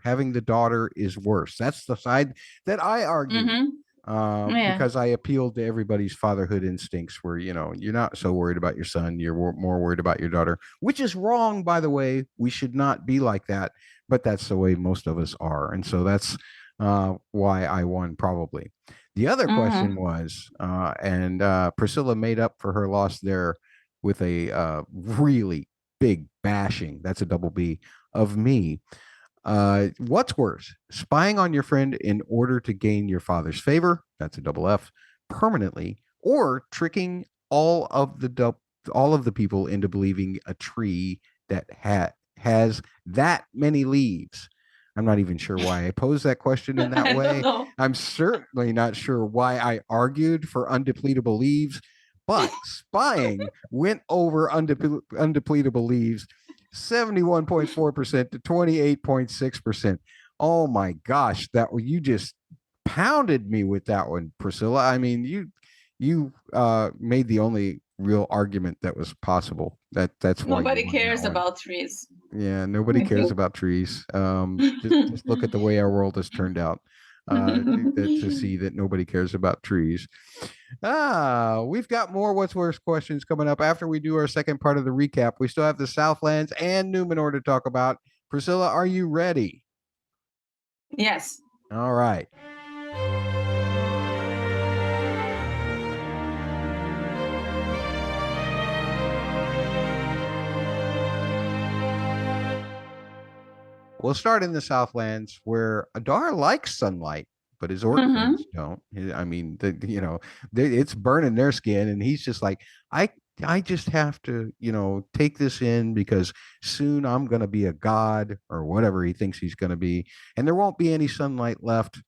having the daughter is worse. That's the side that I argue. Because I appealed to everybody's fatherhood instincts where, you're not so worried about your son. You're more worried about your daughter, which is wrong, by the way. We should not be like that, but that's the way most of us are. And so that's why I won probably. The other question was, and Priscilla made up for her loss there with a really big bashing, that's a double B, of me. What's worse, spying on your friend in order to gain your father's favor, that's a double F, permanently, or tricking all of the people into believing a tree that has that many leaves? I'm not even sure why I posed that question in that way. I'm certainly not sure why I argued for undepletable leaves, but spying went over undepletable leaves 71.4% to 28.6%. Oh my gosh, you just pounded me with that one, Priscilla. I mean, you made the only real argument that was possible. That's why nobody cares about trees. Yeah, nobody cares about trees. Just look at the way our world has turned out to see that nobody cares about trees. We've got more what's worse questions coming up after we do our second part of the recap. We still have the Southlands and Numenor to talk about. Priscilla, are you ready? Yes. All right. We'll start in the Southlands, where Addai likes sunlight, but his orc friends don't. I mean, it's burning their skin, and he's just like, I just have to, take this in because soon I'm going to be a god or whatever he thinks he's going to be, and there won't be any sunlight left.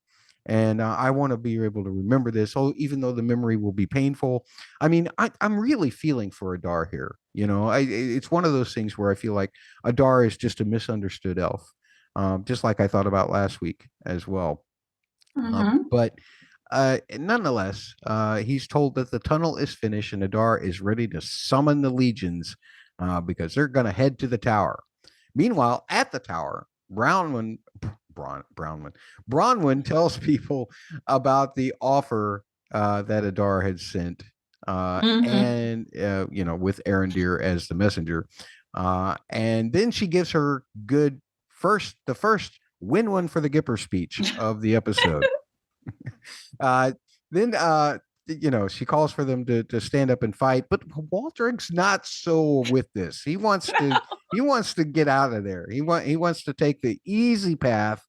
And I want to be able to remember this, even though the memory will be painful. I mean, I'm really feeling for Addai here. It's one of those things where I feel like Addai is just a misunderstood elf. Just like I thought about last week as well. But nonetheless, he's told that the tunnel is finished and Adar is ready to summon the legions because they're going to head to the tower. Meanwhile, at the tower, Bronwyn tells people about the offer that Adar had sent, and with Arondir as the messenger, and then she gives her the first win one for the Gipper speech of the episode. Then she calls for them to stand up and fight, but Waldreg's not so with this. He wants to get out of there. He wants to take the easy path,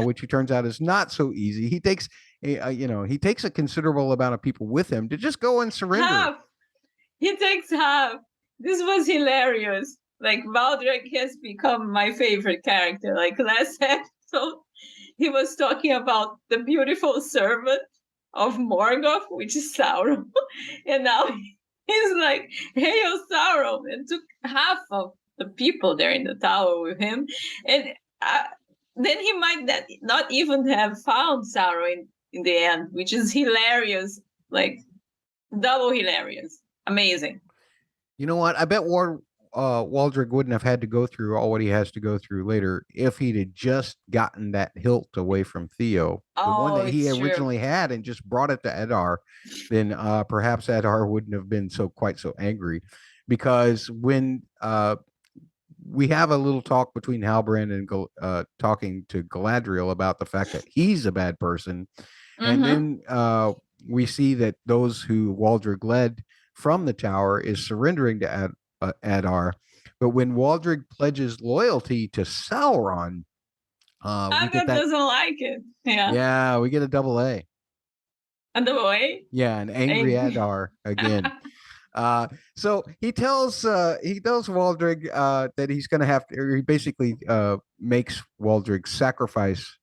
which he turns out is not so easy. He takes a considerable amount of people with him to just go and surrender. Half. He takes half. This was hilarious. Like, Waldreg has become my favorite character. Like last episode, he was talking about the beautiful servant of Morgoth, which is Sauron. And now he's like, hail Sauron, and took half of the people there in the tower with him. And then he might not even have found Sauron in the end, which is hilarious. Like, double hilarious. Amazing. You know what? I bet Waldreg wouldn't have had to go through all what he has to go through later if he'd had just gotten that hilt away from Theo, the one that he originally had, and just brought it to Eddar. Then perhaps Eddar wouldn't have been quite so angry, because when we have a little talk between Halbrand and talking to Galadriel about the fact that he's a bad person, and then we see that those who Waldreg led from the tower is surrendering to Addar. But when Waldreg pledges loyalty to Sauron, Addar doesn't like it. Yeah, we get a double A. A double A? Yeah, an angry Addar again. So he tells Waldreg that he's going to have to. Or he basically makes Waldreg sacrifice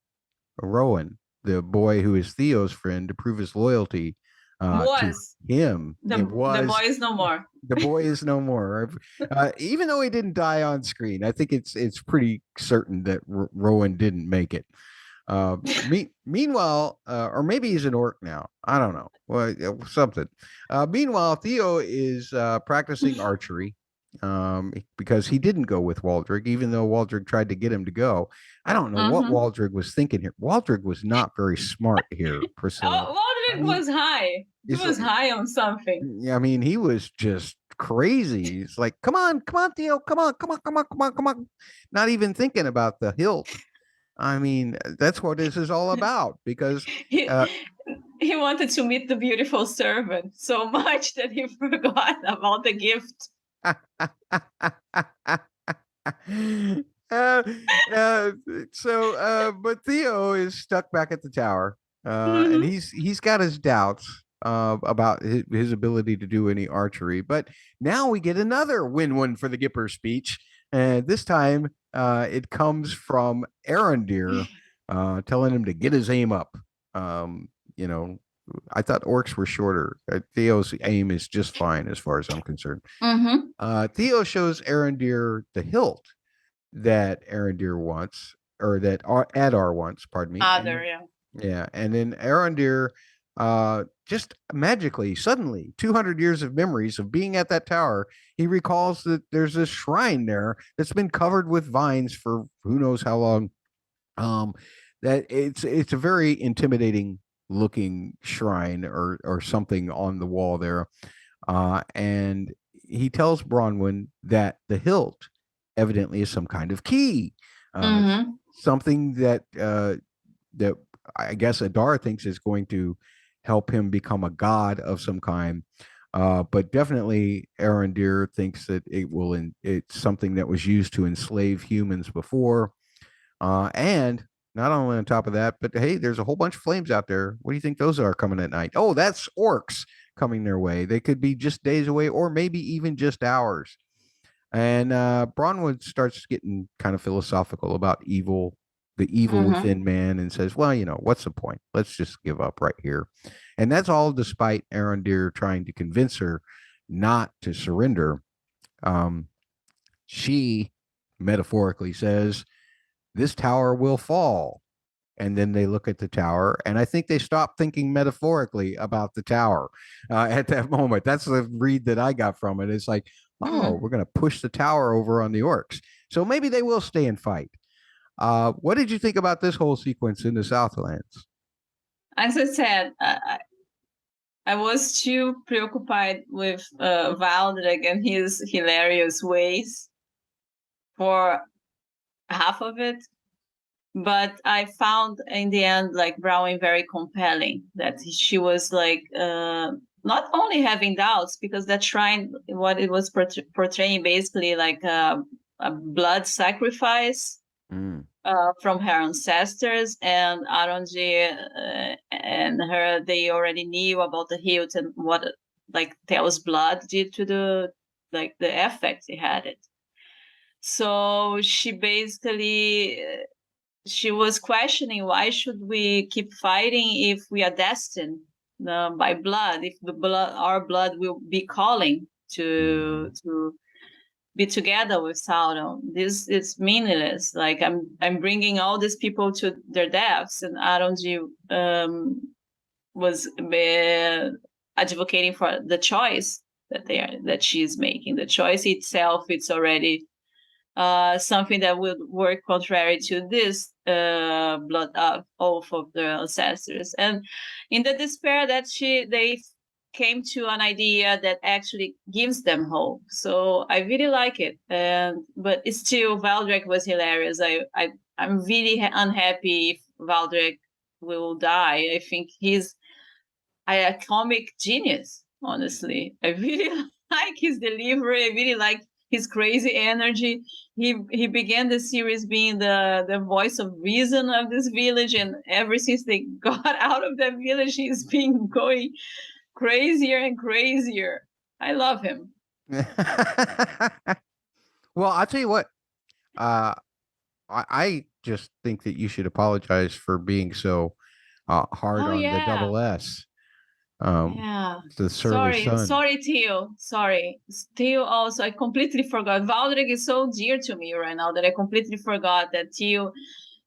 Rowan, the boy who is Theo's friend, to prove his loyalty to him. The boy is no more. The boy is no more. Even though he didn't die on screen, I think it's pretty certain that Rowan didn't make it. Meanwhile, or maybe he's an orc now. I don't know. Well, something. Meanwhile, Theo is practicing archery because he didn't go with Waldreg, even though Waldreg tried to get him to go. I don't know what Waldreg was thinking here. Waldreg was not very smart here, Priscilla. Waldreg was high. He was high on something. Yeah, I mean, he was just crazy. He's like, come on, Theo, come on. Not even thinking about the hilt. I mean, that's what this is all about, because he wanted to meet the beautiful servant so much that he forgot about the gift. But Theo is stuck back at the tower, and he's got his doubts about his ability to do any archery. But now we get another win-win for the Gipper speech, and this time it comes from Arondir, telling him to get his aim up. I thought orcs were shorter. Theo's aim is just fine as far as I'm concerned. Theo shows Arondir the hilt that Arondir wants, or that Addar wants, pardon me. Yeah. And then Arondir just magically, suddenly, 200 years of memories of being at that tower, he recalls that there's this shrine there that's been covered with vines for who knows how long. That it's a very intimidating looking shrine or something on the wall there. And he tells Bronwyn that the hilt evidently is some kind of key, something that that I guess Adar thinks is going to help him become a god of some kind. But definitely Arondir thinks that it's something that was used to enslave humans before. And not only on top of that, but hey, there's a whole bunch of flames out there. What do you think those are coming at night? Oh, that's orcs coming their way. They could be just days away, or maybe even just hours. And Bronwyn starts getting kind of philosophical about evil, the evil within man, and says, well, what's the point? Let's just give up right here. And that's all despite Arondir trying to convince her not to surrender. She metaphorically says, this tower will fall. and then they look at the tower, and I think they stop thinking metaphorically about the tower at that moment. That's the read that I got from it. It's like, oh, we're going to push the tower over on the orcs, so maybe they will stay and fight. What did you think about this whole sequence in the Southlands? As I said, I was too preoccupied with Valdek and his hilarious ways for half of it. But I found in the end, like, Browning very compelling, that she was like not only having doubts, because that shrine, what it was portraying basically like a blood sacrifice from her ancestors, and Arondir and her, they already knew about the hilt and what like Theo's blood did to the effect it had it. So she basically she was questioning, why should we keep fighting if we are destined by blood, if our blood will be calling to be together with Sauron. This is meaningless. Like, I'm bringing all these people to their deaths, and Arondir was advocating for the choice that she is making. The choice itself, it's already something that would work contrary to this blood oath of their ancestors. And in the despair that they came to an idea that actually gives them hope. So I really like it. But still, Valdek was hilarious. I'm really unhappy if Valdek will die. I think he's a comic genius, honestly. I really like his delivery. I really like his crazy energy. He began the series being the voice of reason of this village, and ever since they got out of that village, he's been going crazier and crazier. I love him. Well, I'll tell you what. I just think that you should apologize for being so hard on the double S. The surly son. Sorry, Theo. Sorry. Theo also, I completely forgot. Valdek is so dear to me right now that I completely forgot that Theo,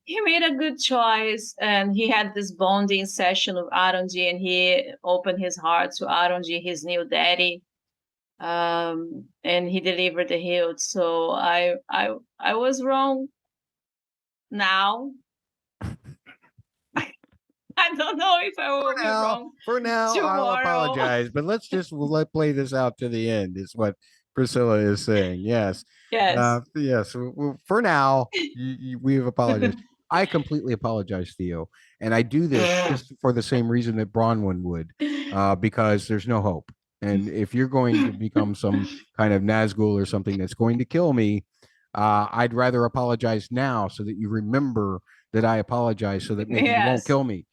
he made a good choice, and he had this bonding session with Arondir, and he opened his heart to Arondir, his new daddy, and he delivered the hilt. So I was wrong now. I don't know if I will be wrong. For now, I'll apologize, but let's play this out to the end, is what Priscilla is saying. Yes. Yes. Yes. Well, for now, we've apologized. I completely apologize, Theo. And I do this just for the same reason that Bronwyn would, because there's no hope. And if you're going to become some kind of Nazgul or something that's going to kill me, I'd rather apologize now so that you remember that I apologize, so that maybe you won't kill me.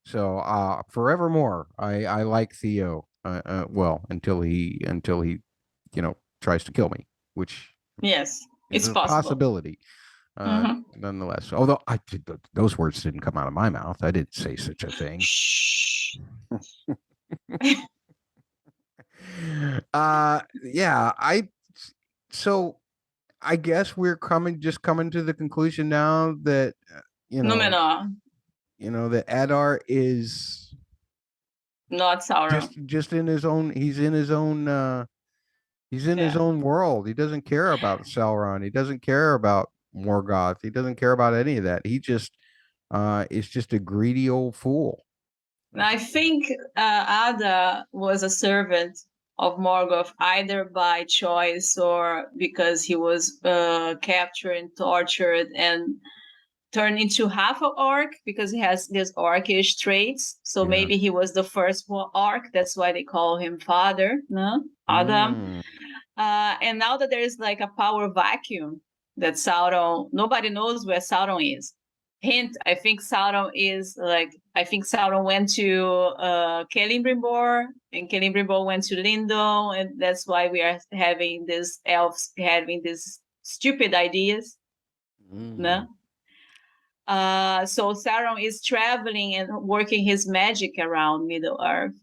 So forevermore, I like Theo. Well, until he tries to kill me, which it's a possible. Possibility. Nonetheless, although those words didn't come out of my mouth, I didn't say such a thing. So I guess we're coming to the conclusion now that Numenor. That Addai is not Sauron. Just in his own. He's in his own. He's in his own world. He doesn't care about Sauron. He doesn't care about Morgoth. He doesn't care about any of that. He just is just a greedy old fool. I think Addai was a servant of Morgoth, either by choice or because he was captured and tortured and turned into half an orc, because he has these orcish traits. So maybe he was the first orc. That's why they call him father, no? Adam. And now that there is like a power vacuum that Sauron, nobody knows where Sauron is. Hint, I think Sauron went to Celebrimbor, and Celebrimbor went to Lindon, and that's why we are having these elves having these stupid ideas. No? So Sauron is traveling and working his magic around Middle-earth.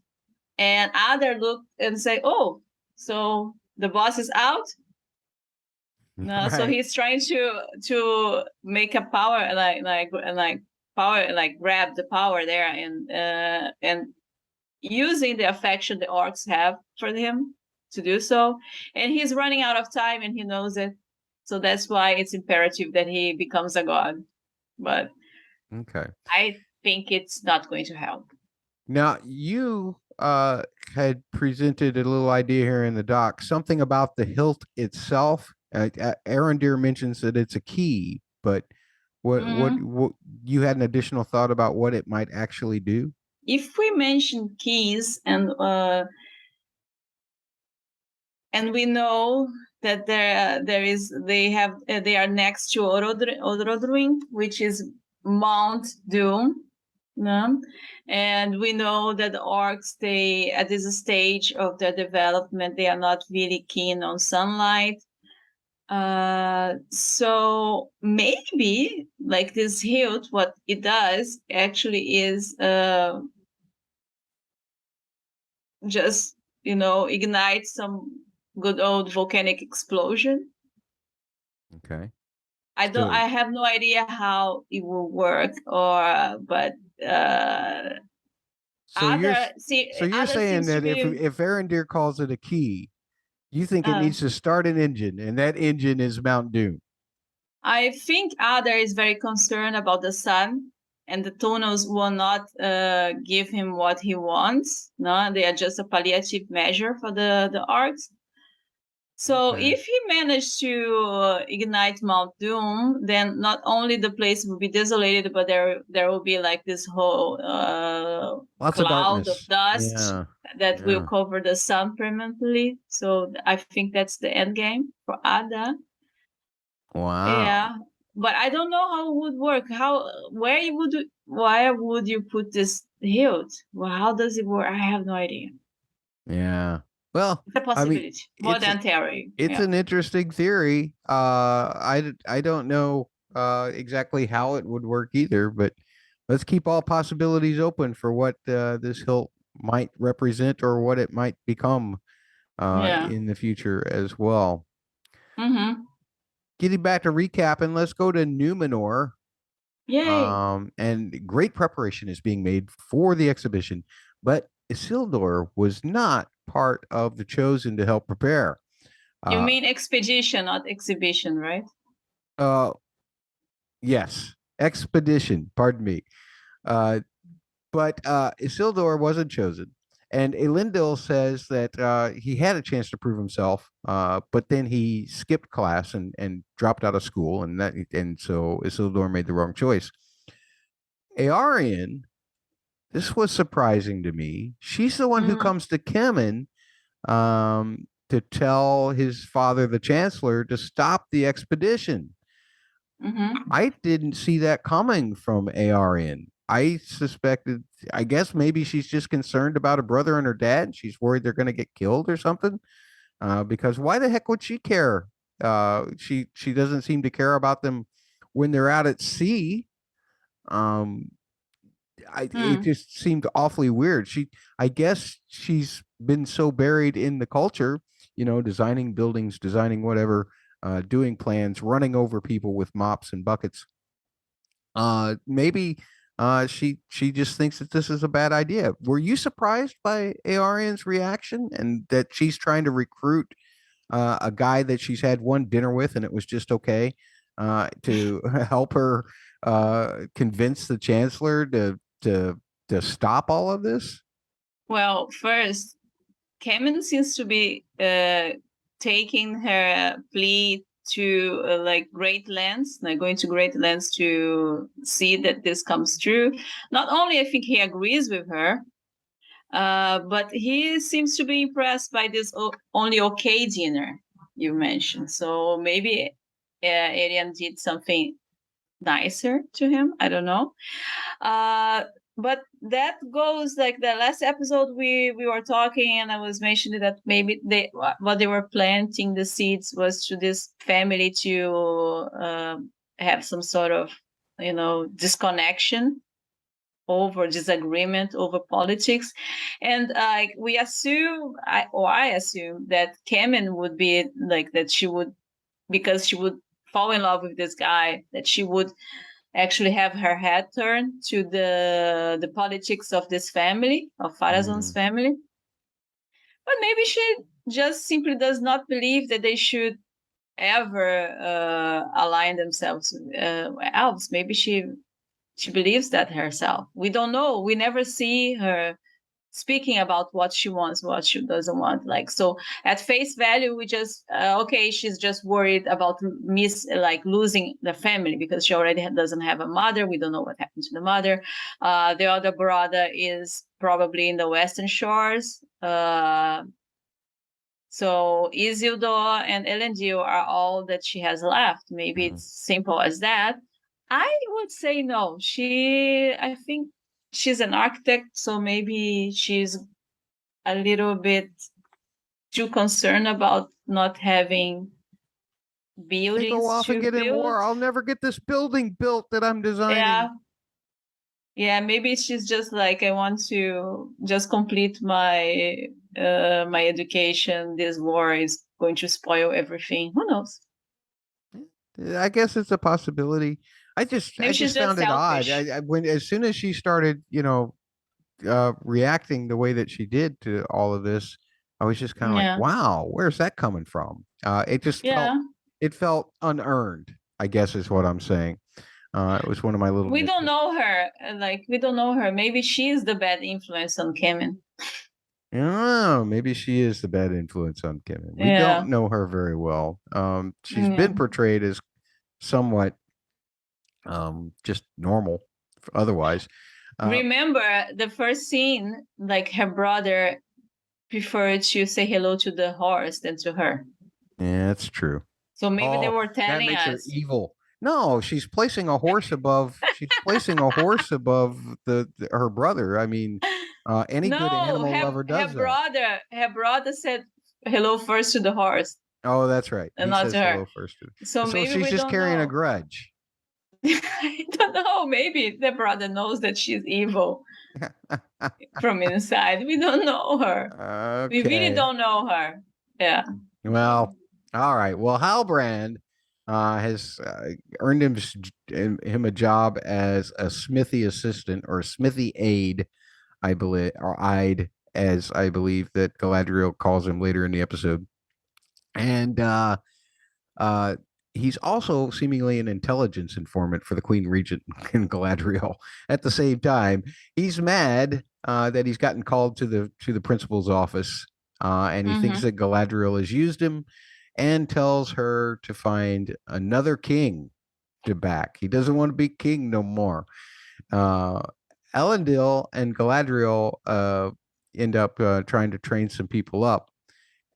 And Addai looked and say, oh, so the boss is out? No, right. So he's trying to make a power like power, like grab the power there, and using the affection the orcs have for him to do so. And he's running out of time, and he knows it. So that's why it's imperative that he becomes a god. But Okay. I think it's not going to help. Now you had presented a little idea here in the doc, something about the hilt itself. Arondir mentions that it's a key, but what you had an additional thought about what it might actually do? If we mention keys, and we know that they are next to Orodruin, which is Mount Doom. No? And we know that the orcs, they at this stage of their development, they are not really keen on sunlight. So maybe like this hilt, what it does actually is just ignite some good old volcanic explosion. Okay. I have no idea how it will work, but so you're saying that if if Arondir calls it a key, you think it needs to start an engine, and that engine is Mount Doom. I think Addai is very concerned about the sun, and the tunnels will not give him what he wants. No, they are just a palliative measure for the orcs. So if he managed to ignite Mount Doom, then not only the place will be desolated, but there will be like this whole cloud of dust that will cover the sun permanently. So I think that's the end game for Addai. Wow. Yeah, but I don't know how it would work. Why would you put this hilt? Well, how does it work? I have no idea. Yeah. Well, it's a possibility. More than theory. It's an interesting theory. I don't know exactly how it would work either, but let's keep all possibilities open for what this hilt might represent or what it might become in the future as well. Mm-hmm. Getting back to recapping, let's go to Numenor. Yay. And great preparation is being made for the exhibition, but Isildur was not part of the chosen to help prepare. You mean expedition, not exhibition, right? Yes, expedition. Pardon me. But Isildur wasn't chosen, and Elendil says that he had a chance to prove himself, but then he skipped class and dropped out of school, and so Isildur made the wrong choice. Eärien, this was surprising to me. She's the one who comes to Kemen to tell his father, the Chancellor, to stop the expedition. I didn't see that coming from Eärien. I suspected, I guess maybe she's just concerned about her brother and her dad, and she's worried they're going to get killed or something. Because why the heck would she care? She doesn't seem to care about them when they're out at sea. It just seemed awfully weird. I guess she's been so buried in the culture, designing buildings, designing whatever, doing plans, running over people with mops and buckets. Maybe she just thinks that this is a bad idea. Were you surprised by Eärion's reaction and that she's trying to recruit a guy that she's had one dinner with and it was just okay to help her convince the Chancellor to stop all of this? Well, first, Kemen seems to be taking her plea to great lengths, going to great lengths to see that this comes true. Not only I think he agrees with her, but he seems to be impressed by this only okay dinner you mentioned. So maybe Eärien did something nicer to him. I don't know. But that goes like the last episode we were talking, and I was mentioning that maybe what they were planting the seeds was to this family to have some sort of disconnection over disagreement over politics, and we assume I assume that Kemen would be like that. She would, because she would fall in love with this guy, that she would actually have her head turned to the politics of this family, of Pharazôn's family. But maybe she just simply does not believe that they should ever align themselves with elves. Maybe she believes that herself. We don't know. We never see her speaking about what she wants, what she doesn't want. Like, so at face value, we just okay, she's just worried about losing the family because she already doesn't have a mother. We don't know what happened to the mother. The other brother is probably in the Western Shores. So Isildur and Elendil are all that she has left. Maybe it's simple as that. I would say no. I think she's an architect, so maybe she's a little bit too concerned about not having buildings. They go off and get in war. I'll never get this building built that I'm designing. Yeah, maybe she's just like, I want to just complete my my education. This war is going to spoil everything. Who knows? I guess it's a possibility. I just found it odd. As soon as she started, reacting the way that she did to all of this, I was just kind of like, wow, where's that coming from? It just felt unearned, I guess is what I'm saying. It was one of my little. We don't know her. We don't know her. Maybe she's the bad influence on Kemen. Oh, maybe she is the bad influence on Kemen. We don't know her very well. She's been portrayed as somewhat just normal otherwise. Remember the first scene, like her brother preferred to say hello to the horse than to her. Yeah, that's true. So maybe they were telling that makes us her evil. No, she's placing a horse above. She's placing a horse above her brother. I mean, any good animal lover does that. Her brother said hello first to the horse. Oh, that's right. And not to her. Hello first to. So maybe she's just carrying a grudge. I don't know. Maybe the brother knows that she's evil from inside. We don't know her. Okay. We really don't know her. Yeah. Well, all right. Well, Halbrand has earned him a job as a smithy assistant or a smithy aide, I believe, or aide, as I believe that Galadriel calls him later in the episode. And he's also seemingly an intelligence informant for the Queen Regent and Galadriel. At the same time, he's mad that he's gotten called to the principal's office, and he thinks that Galadriel has used him, and tells her to find another king to back. He doesn't want to be king no more. Elendil and Galadriel end up trying to train some people up,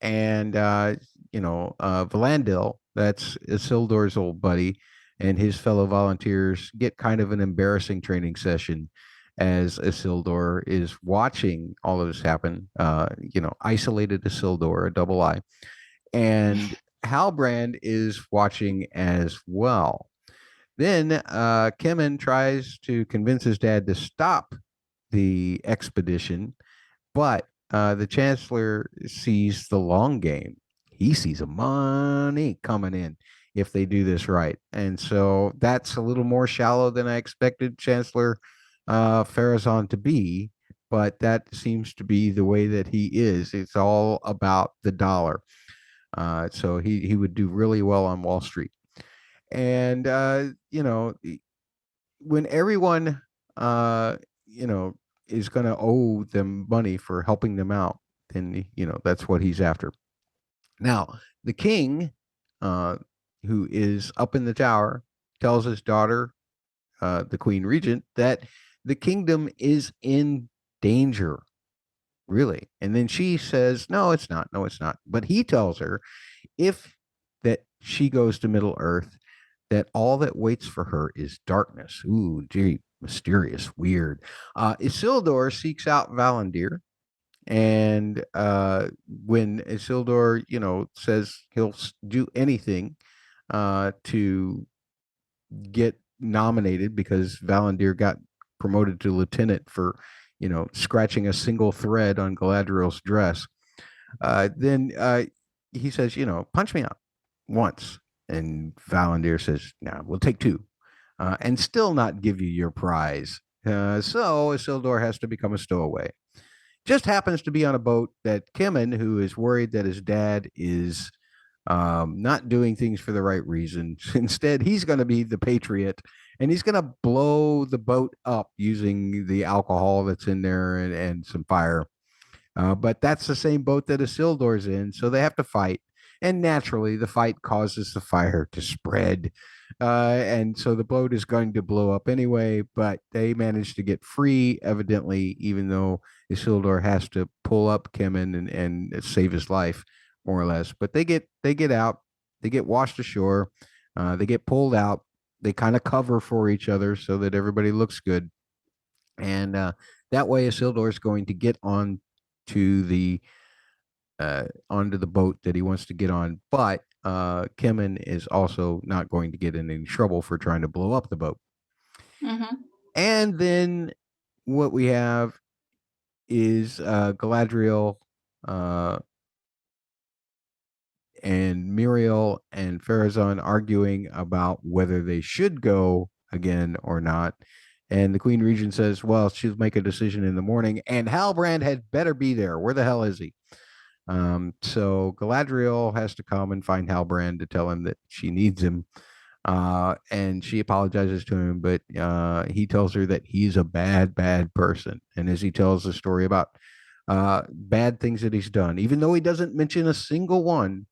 and Valandil, that's Isildur's old buddy, and his fellow volunteers get kind of an embarrassing training session as Isildur is watching all of this happen. Isolated Isildur, a double eye. And Halbrand is watching as well. Then Kemen tries to convince his dad to stop the expedition, but the Chancellor sees the long game. He sees the money coming in if they do this right. And so that's a little more shallow than I expected Chancellor Pharazôn to be, but that seems to be the way that he is. It's all about the dollar. So he would do really well on Wall Street. And, when everyone, is going to owe them money for helping them out, then, that's what he's after. Now, the king, who is up in the tower, tells his daughter, the Queen Regent, that the kingdom is in danger. Really? And then she says, no, it's not. No, it's not. But he tells her that she goes to Middle Earth, that all that waits for her is darkness. Ooh, gee, mysterious, weird. Isildur seeks out Valandir. And when Isildur, says he'll do anything to get nominated because Valandir got promoted to lieutenant for scratching a single thread on Galadriel's dress. Then he says, punch me out once. And Valandir says, no, we'll take two. and still not give you your prize. So Isildur has to become a stowaway. Just happens to be on a boat that Kemen, who is worried that his dad is not doing things for the right reasons. Instead, he's going to be the patriot, and he's going to blow the boat up using the alcohol that's in there and some fire. But that's the same boat that Isildur's in, so they have to fight. And naturally, the fight causes the fire to spread. And so the boat is going to blow up anyway, but they manage to get free, evidently, even though Isildur has to pull up Kemen and save his life, more or less. But they get out, they get washed ashore, they get pulled out, they kind of cover for each other so that everybody looks good. And that way Isildur is going to get on to the onto the boat that he wants to get on, but Kemen is also not going to get in any trouble for trying to blow up the boat. Mm-hmm. And then what we have is Galadriel and Muriel and Pharazôn arguing about whether they should go again or not. And the Queen Regent says, well, she'll make a decision in the morning, and Halbrand had better be there. Where the hell is he? So Galadriel has to come and find Halbrand to tell him that she needs him. And she apologizes to him, but he tells her that he's a bad, bad person. And as he tells the story about bad things that he's done, even though he doesn't mention a single one,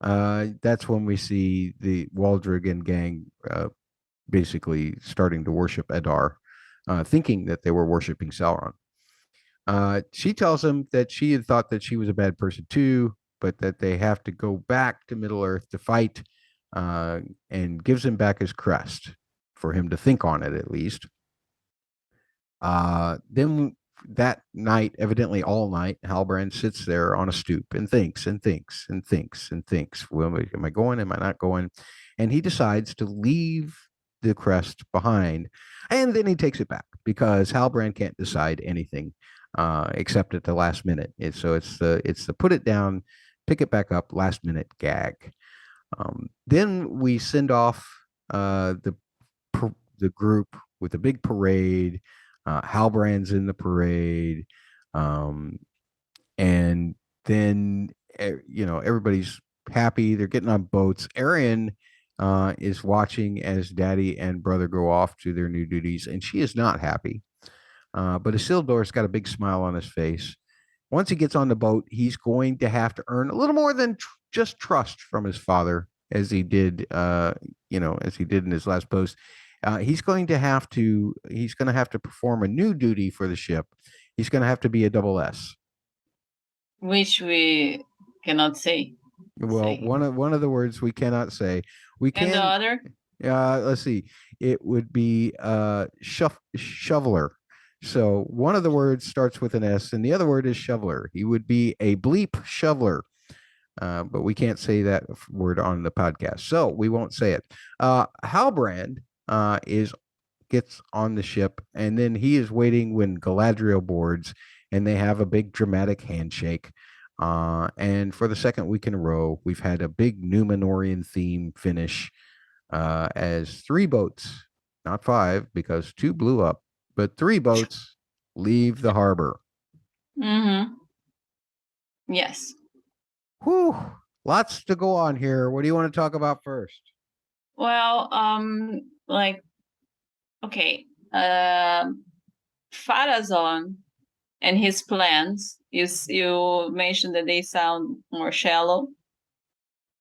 that's when we see the Waldreg and gang basically starting to worship Eddar, thinking that they were worshiping Sauron. She tells him that she had thought that she was a bad person too, but that they have to go back to Middle Earth to fight, and gives him back his crest for him to think on it at least. Then that night, evidently all night, Halbrand sits there on a stoop and thinks and thinks and thinks and thinks. Well, am I going? Am I not going? And he decides to leave the crest behind, and then he takes it back because Halbrand can't decide anything except at the last minute. So it's the put it down, pick it back up, last minute gag. Then we send off the group with a big parade. Halbrand's in the parade, and then everybody's happy. They're getting on boats. Arryn is watching as Daddy and brother go off to their new duties, and she is not happy. But Isildur's got a big smile on his face. Once he gets on the boat, he's going to have to earn a little more than just trust from his father, as he did, as he did in his last post. He's going to have to perform a new duty for the ship. He's going to have to be a double S, Which we cannot say. Well, one of the words we cannot say. We can. And the other? Let's see. It would be shoveler. So one of the words starts with an S, and the other word is shoveler. He would be a bleep shoveler. But we can't say that word on the podcast, so we won't say it. Halbrand gets on the ship, and then he is waiting when Galadriel boards, and they have a big dramatic handshake. And for the second week in a row, we've had a big Numenorian theme finish, as 3 boats, not 5, because 2 blew up, but 3 boats leave the harbor. Mm-hmm. Yes. Whew, lots to go on here. What do you want to talk about first? Well, okay. Pharazôn and his plans, you mentioned that they sound more shallow.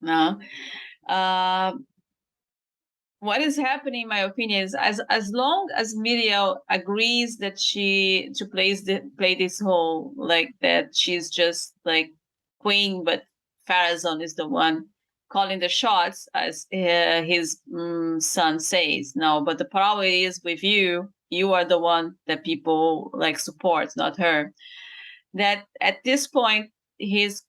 No. What is happening, in my opinion, is as long as Miriel agrees that to play this whole like that she's just like queen, but Pharazôn is the one calling the shots, as his son says. No, but the problem is with you are the one that people like support, not her. That at this point he's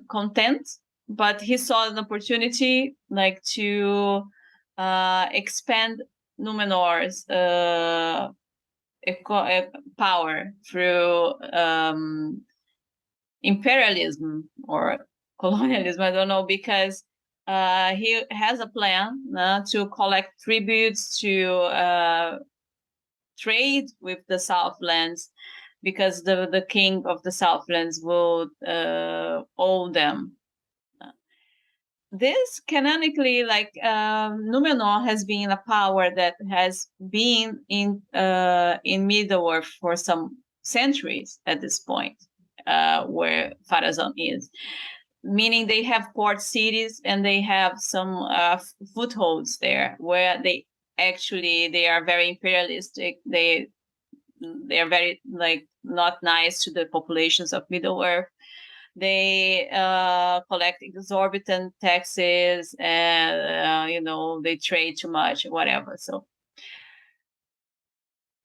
content, but he saw an opportunity like to expand Numenor's power through imperialism or colonialism, I don't know, because he has a plan to collect tributes to trade with the Southlands, because the king of the Southlands will owe them. This canonically, like Numenor has been a power that has been in Médhor for some centuries at this point, where Pharazôn is. Meaning they have port cities and they have some footholds there where they are very imperialistic. They are very like not nice to the populations of Middle-earth. They collect exorbitant taxes and they trade too much, whatever. So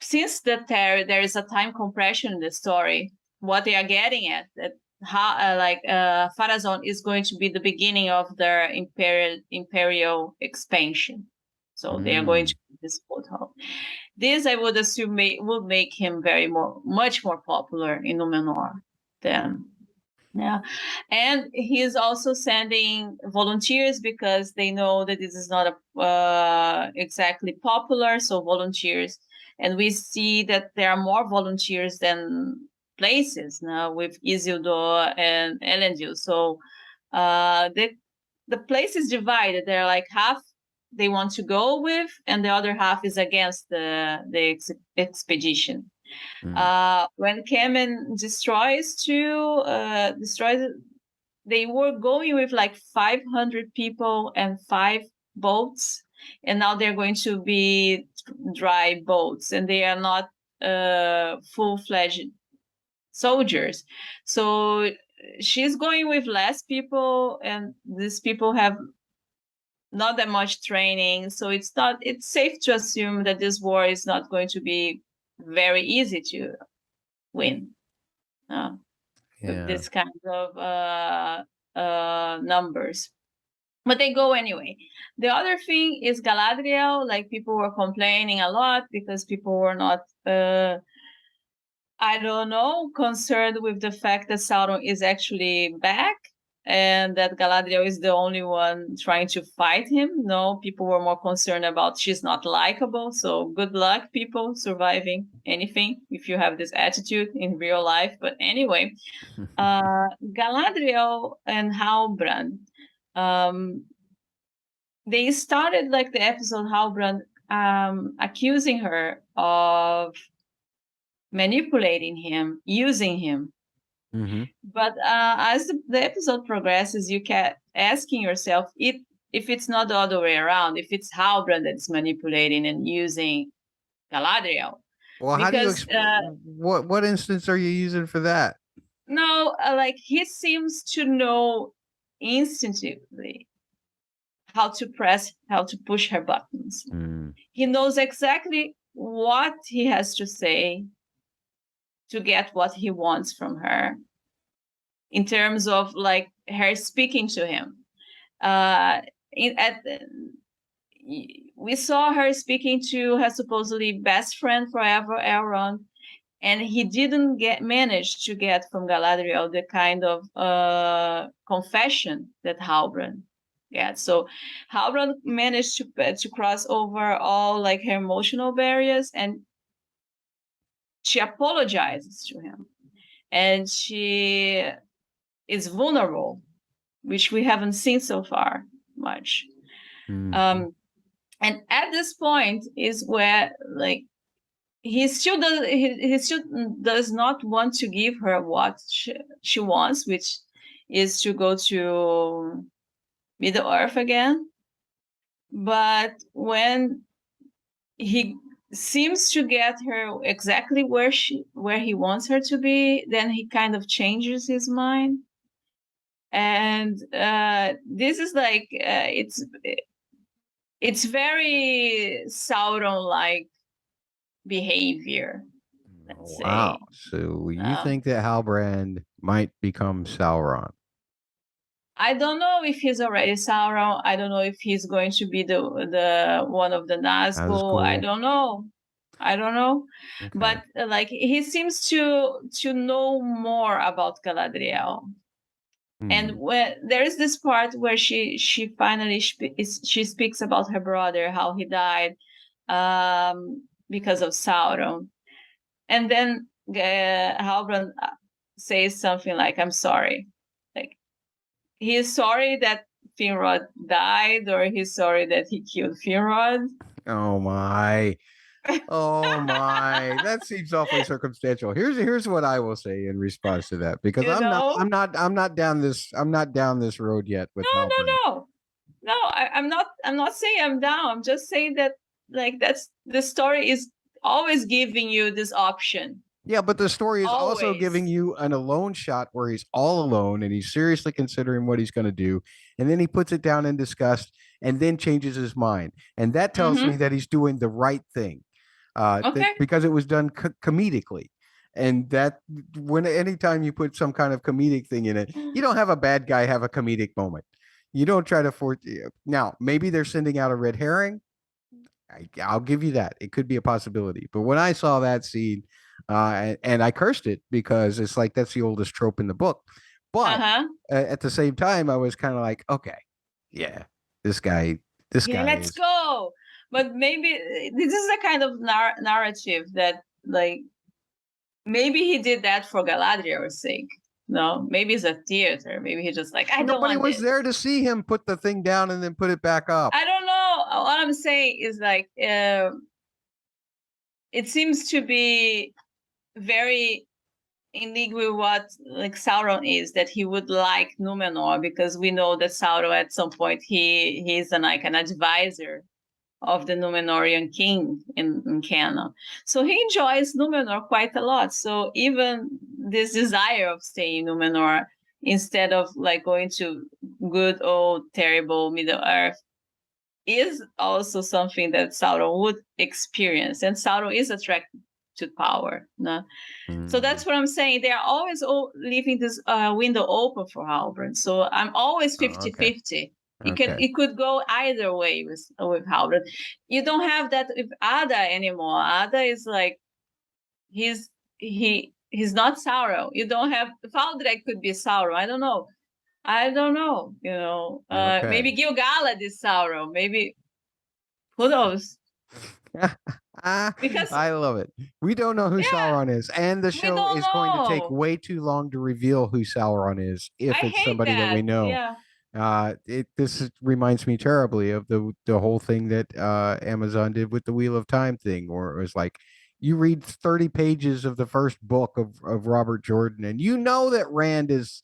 since there is a time compression in the story, what they are getting at that Pharazôn is going to be the beginning of their imperial expansion. So they are going to be this foothold. This, I would assume, would make him much more popular in Numenor than. Yeah, and he is also sending volunteers because they know that this is not exactly popular. So volunteers, and we see that there are more volunteers than places now with Isildur and Elendil. So the place is divided. They're like half they want to go with, and the other half is against the expedition. When Kemen destroys, they were going with like 500 people and 5 boats, and now they're going to be dry boats, and they are not full-fledged soldiers. So she's going with less people, and these people have not that much training. So it's safe to assume that this war is not going to be very easy to win with this kind of numbers. But they go anyway. The other thing is Galadriel. Like, people were complaining a lot because people were not, concerned with the fact that Sauron is actually back and that Galadriel is the only one trying to fight him. No, people were more concerned about she's not likable. So good luck, people, surviving anything if you have this attitude in real life. But anyway, Galadriel and Halbrand, they started like the episode Halbrand accusing her of manipulating him, using him. Mm-hmm. But as the episode progresses, you kept asking yourself if it's not the other way around, if it's Halbrand that's manipulating and using Galadriel. Well, how do you explain? What instance are you using for that? No, like he seems to know instinctively how to push her buttons. He knows exactly what he has to say to get what he wants from her, in terms of like her speaking to him. We saw her speaking to her supposedly best friend forever, Elrond, and he didn't manage to get from Galadriel the kind of confession that Halbrand gets. So Halbrand managed to cross over all like her emotional barriers, and she apologizes to him, and she is vulnerable, which we haven't seen so far much. And at this point is where like he still does not want to give her what she wants, which is to go to Middle-earth again. But when he seems to get her exactly where he wants her to be, then he kind of changes his mind. And this is like it's very Sauron-like behavior. Let's wow. say. So you think that Halbrand might become Sauron? I don't know if he's already Sauron. I don't know if he's going to be the one of the Nazgul. I don't know. Okay. But like he seems to know more about Galadriel. And when there is this part where she finally she speaks about her brother, how he died because of Sauron, and then Halbrand says something like, "I'm sorry," like he is sorry that Finrod died, or he's sorry that he killed Finrod. Oh my. Oh my, that seems awfully circumstantial. Here's what I will say in response to that, because You know? I'm not down this road yet with Halbrand. No. I'm not saying I'm down. I'm just saying that like that's the story is always giving you this option. Yeah, but the story is also Always. giving you an alone shot where he's all alone and he's seriously considering what he's going to do, and then he puts it down in disgust and then changes his mind, and that tells me that he's doing the right thing, Okay. because it was done comedically. And that when anytime you put some kind of comedic thing in it, you don't have a bad guy have a comedic moment. You don't try to force. Now, maybe they're sending out a red herring. I'll give you that. It could be a possibility. But when I saw that scene, and I cursed it because it's like that's the oldest trope in the book. But at the same time, I was kind of like, okay, yeah, this guy let's go. But maybe this is a kind of narrative that like maybe he did that for Galadriel's sake. No, maybe it's a theater. Maybe he just like nobody was there to see him put the thing down and then put it back up. I don't know. What I'm saying is like it seems to be very in league with what like Sauron is, that he would like Numenor, because we know that Sauron at some point he's an advisor of the Numenorian king in canon. So he enjoys Numenor quite a lot. So even this desire of staying in Numenor instead of like going to good old terrible Middle Earth is also something that Sauron would experience. And Sauron is attracted to power. No? So that's what I'm saying. They are always leaving this window open for Halbrand. So I'm always 50-50. It could go either way with Halbrand. You don't have that with Addai anymore. Addai is like he's not Sauron. You don't have Valdrek could be Sauron. I don't know. You know, maybe Gil-galad is Sauron. Maybe who knows? Because I love it. We don't know who Sauron is, and the show is going to take way too long to reveal who Sauron is if it's somebody that we know. Yeah. This reminds me terribly of the whole thing that Amazon did with the Wheel of Time thing, or it was like you read 30 pages of the first book of Robert Jordan, and you know that Rand is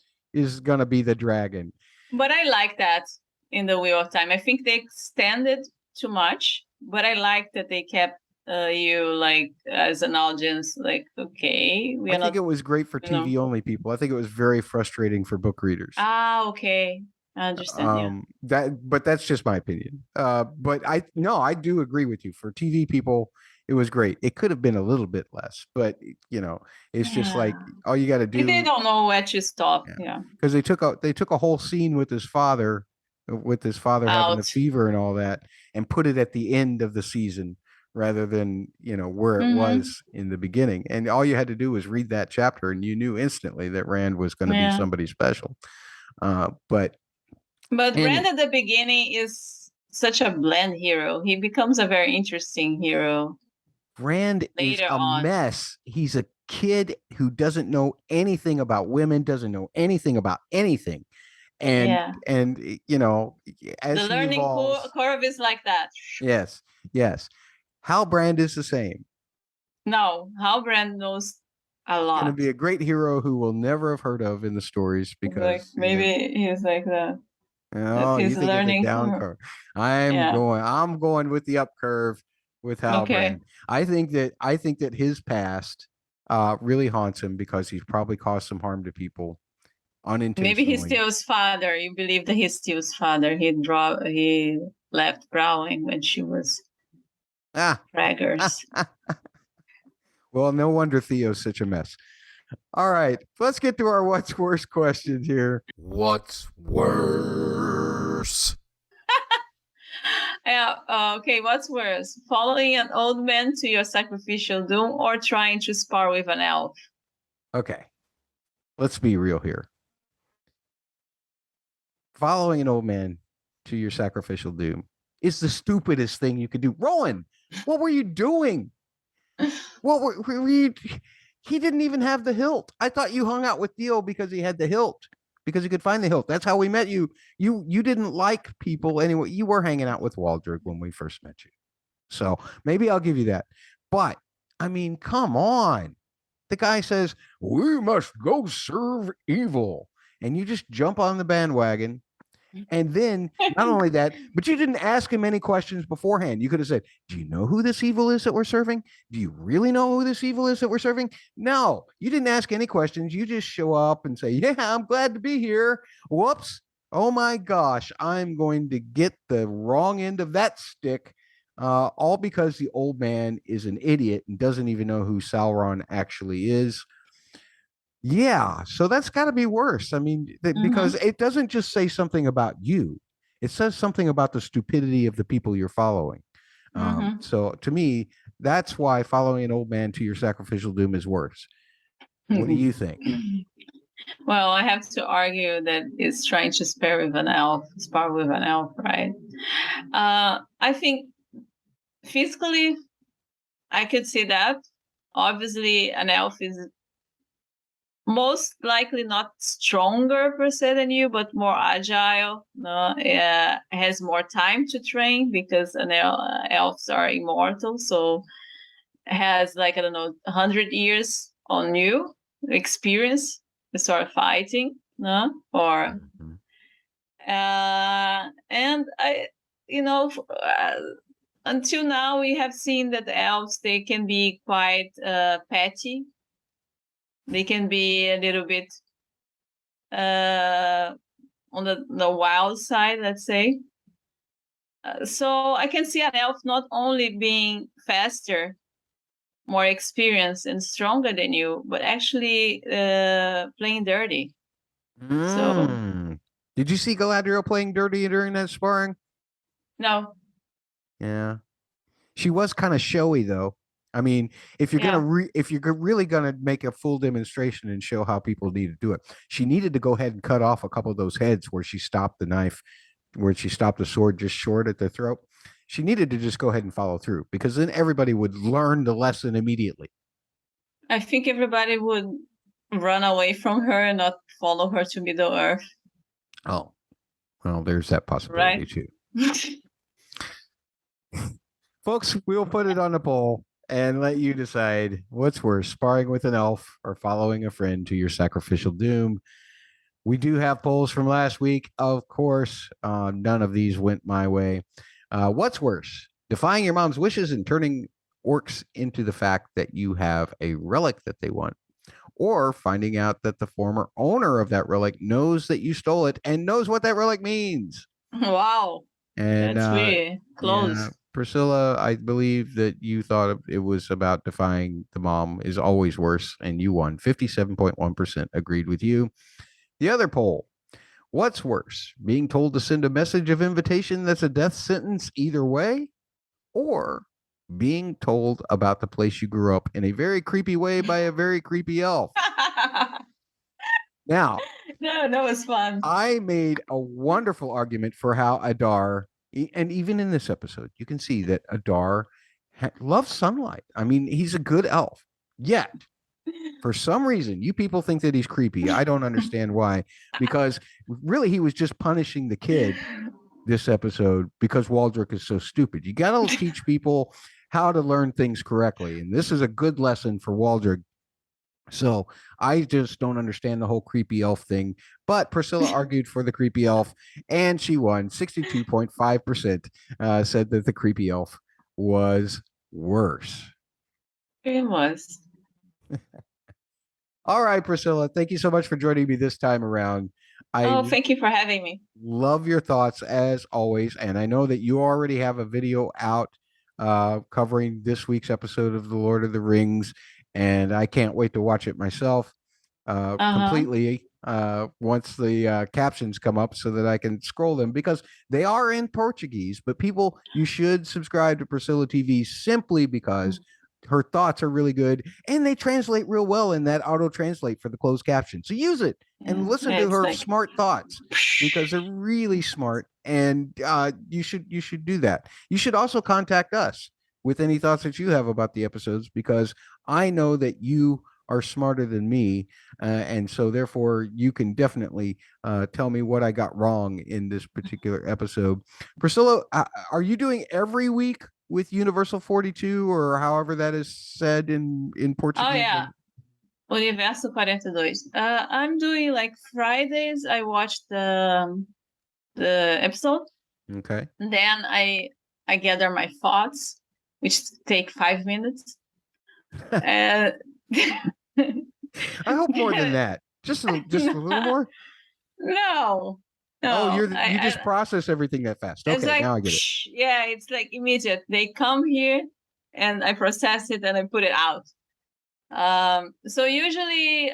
gonna be the dragon. But I like that in the Wheel of Time. I think they extended too much, but I like that they kept you like as an audience like, okay, I think it was great for TV only people. I think it was very frustrating for book readers. Okay. I understand. But that's just my opinion. But I do agree with you. For TV people, it was great. It could have been a little bit less, but you know, it's just like all you got to do. They don't know where to stop. Yeah. Because they took a whole scene with his father having a fever and all that, and put it at the end of the season rather than where it was in the beginning. And all you had to do was read that chapter, and you knew instantly that Rand was going to be somebody special. But Rand at the beginning is such a bland hero. He becomes a very interesting hero. Rand is a mess. He's a kid who doesn't know anything about women, doesn't know anything about anything. And as the learning curve is like that. Yes. Halbrand is the same. No, Halbrand knows a lot. He's going to be a great hero who we'll never have heard of in the stories, because like, maybe he's like that. Oh, you think it's a down curve? I'm going with the up curve with Halbrand. Okay. I think that his past really haunts him, because he's probably caused some harm to people unintentionally. Maybe he's Steele's father. You believe that he's Steele's father. He left Browning when she was braggers. Well, no wonder Theo's such a mess. All right, let's get to our what's worse questions here. What's worse? Okay, what's worse? Following an old man to your sacrificial doom, or trying to spar with an elf? Okay, let's be real here. following an old man to your sacrificial doom is the stupidest thing you could do. Rowan, what were you doing? What were you? He didn't even have the hilt. I thought you hung out with Theo because he had the hilt, because he could find the hilt. That's how we met you. You didn't like people anyway. You were hanging out with Waldrick when we first met you. So maybe I'll give you that. But I mean, come on. The guy says, we must go serve evil. And you just jump on the bandwagon. And then not only that, but you didn't ask him any questions beforehand. You could have said, do you know who this evil is that we're serving? Do you really know who this evil is that we're serving? No, you didn't ask any questions. You just show up and say, yeah, I'm glad to be here. Whoops. Oh my gosh, I'm going to get the wrong end of that stick. All because the old man is an idiot and doesn't even know who Sauron actually is. Yeah, so that's got to be worse. I mean, because it doesn't just say something about you, it says something about the stupidity of the people you're following. So to me, that's why following an old man to your sacrificial doom is worse. What do you think? Well, I have to argue that it's trying to spar with an elf, right? I think physically, I could see that. Obviously, an elf is most likely not stronger per se than you, but more agile. Has more time to train because elves are immortal, so has 100 years on you experience to start fighting, and I, until now we have seen that the elves, they can be quite petty. They can be a little bit on the wild side, let's say. So I can see an elf not only being faster, more experienced and stronger than you, but actually playing dirty. So, did you see Galadriel playing dirty during that sparring? No. Yeah, she was kind of showy though. I mean, if you're if you're really gonna make a full demonstration and show how people need to do it, she needed to go ahead and cut off a couple of those heads where she stopped the knife, where she stopped the sword just short at the throat. She needed to just go ahead and follow through, because then everybody would learn the lesson immediately. I think everybody would run away from her and not follow her to Middle Earth. Oh, well, there's that possibility too. Folks, we'll put it on the poll and let you decide what's worse, sparring with an elf or following a friend to your sacrificial doom. We do have polls from last week, of course. None of these went my way. What's worse, defying your mom's wishes and turning orcs into the fact that you have a relic that they want, or finding out that the former owner of that relic knows that you stole it and knows what that relic means? Wow. And that's really close. Yeah, Priscilla, I believe that you thought it was about defying the mom is always worse, and you won. 57.1% agreed with you. The other poll, what's worse, being told to send a message of invitation that's a death sentence either way, or being told about the place you grew up in a very creepy way by a very creepy elf? Now, no, that was fun. I made a wonderful argument for how Adar, and even in this episode, you can see that Adar loves sunlight. I mean, he's a good elf. Yet, for some reason, you people think that he's creepy. I don't understand why, because really he was just punishing the kid this episode because Waldrick is so stupid. You got to teach people how to learn things correctly. And this is a good lesson for Waldrick. So I just don't understand the whole creepy elf thing. But Priscilla argued for the creepy elf, and she won. 62.5% said that the creepy elf was worse. It was. All right, Priscilla, thank you so much for joining me this time around. Thank you for having me. Love your thoughts as always. And I know that you already have a video out covering this week's episode of The Lord of the Rings. And I can't wait to watch it myself completely once the captions come up so that I can scroll them, because they are in Portuguese. But people, you should subscribe to Priscilla TV simply because her thoughts are really good, and they translate real well in that auto translate for the closed caption. So use it and listen to It's her like- smart thoughts, because they're really smart, and you should do that. You should also contact us with any thoughts that you have about the episodes, because I know that you are smarter than me, and so therefore you can definitely tell me what I got wrong in this particular episode. Priscilla, are you doing every week with Universal 42, or however that is said in Portuguese? Oh, yeah. Universo 42. I'm doing like Fridays. I watch the episode, Okay. and then I gather my thoughts, which take 5 minutes. And I hope more than that. Just a little more. No. Oh, you I just process everything that fast. it's Okay, like, now I get it. yeah, it's like immediate. They come here and I process it and I put it out. So usually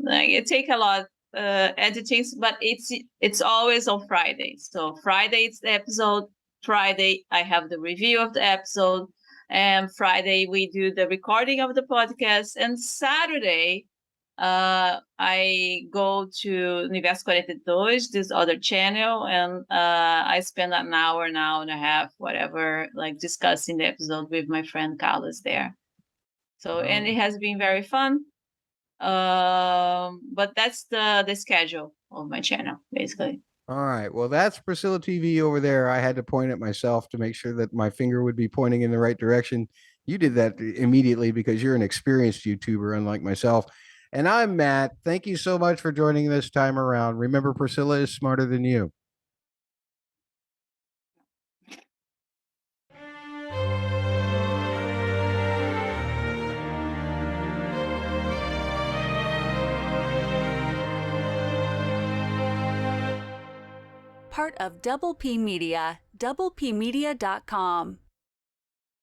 like it take a lot editing, but it's always on Friday. So Friday it's the episode. Friday I have the review of the episode, and Friday we do the recording of the podcast, and Saturday I go to Universo 42, this other channel, and I spend an hour and a half, whatever, like discussing the episode with my friend Carlos there. So, and it has been very fun. But that's the schedule of my channel, basically. All right. Well, that's Priscilla TV over there. I had to point at myself to make sure that my finger would be pointing in the right direction. You did that immediately because you're an experienced YouTuber, unlike myself. And I'm Matt. Thank you so much for joining this time around. Remember, Priscilla is smarter than you. Part of Double P Media, doublepmedia.com.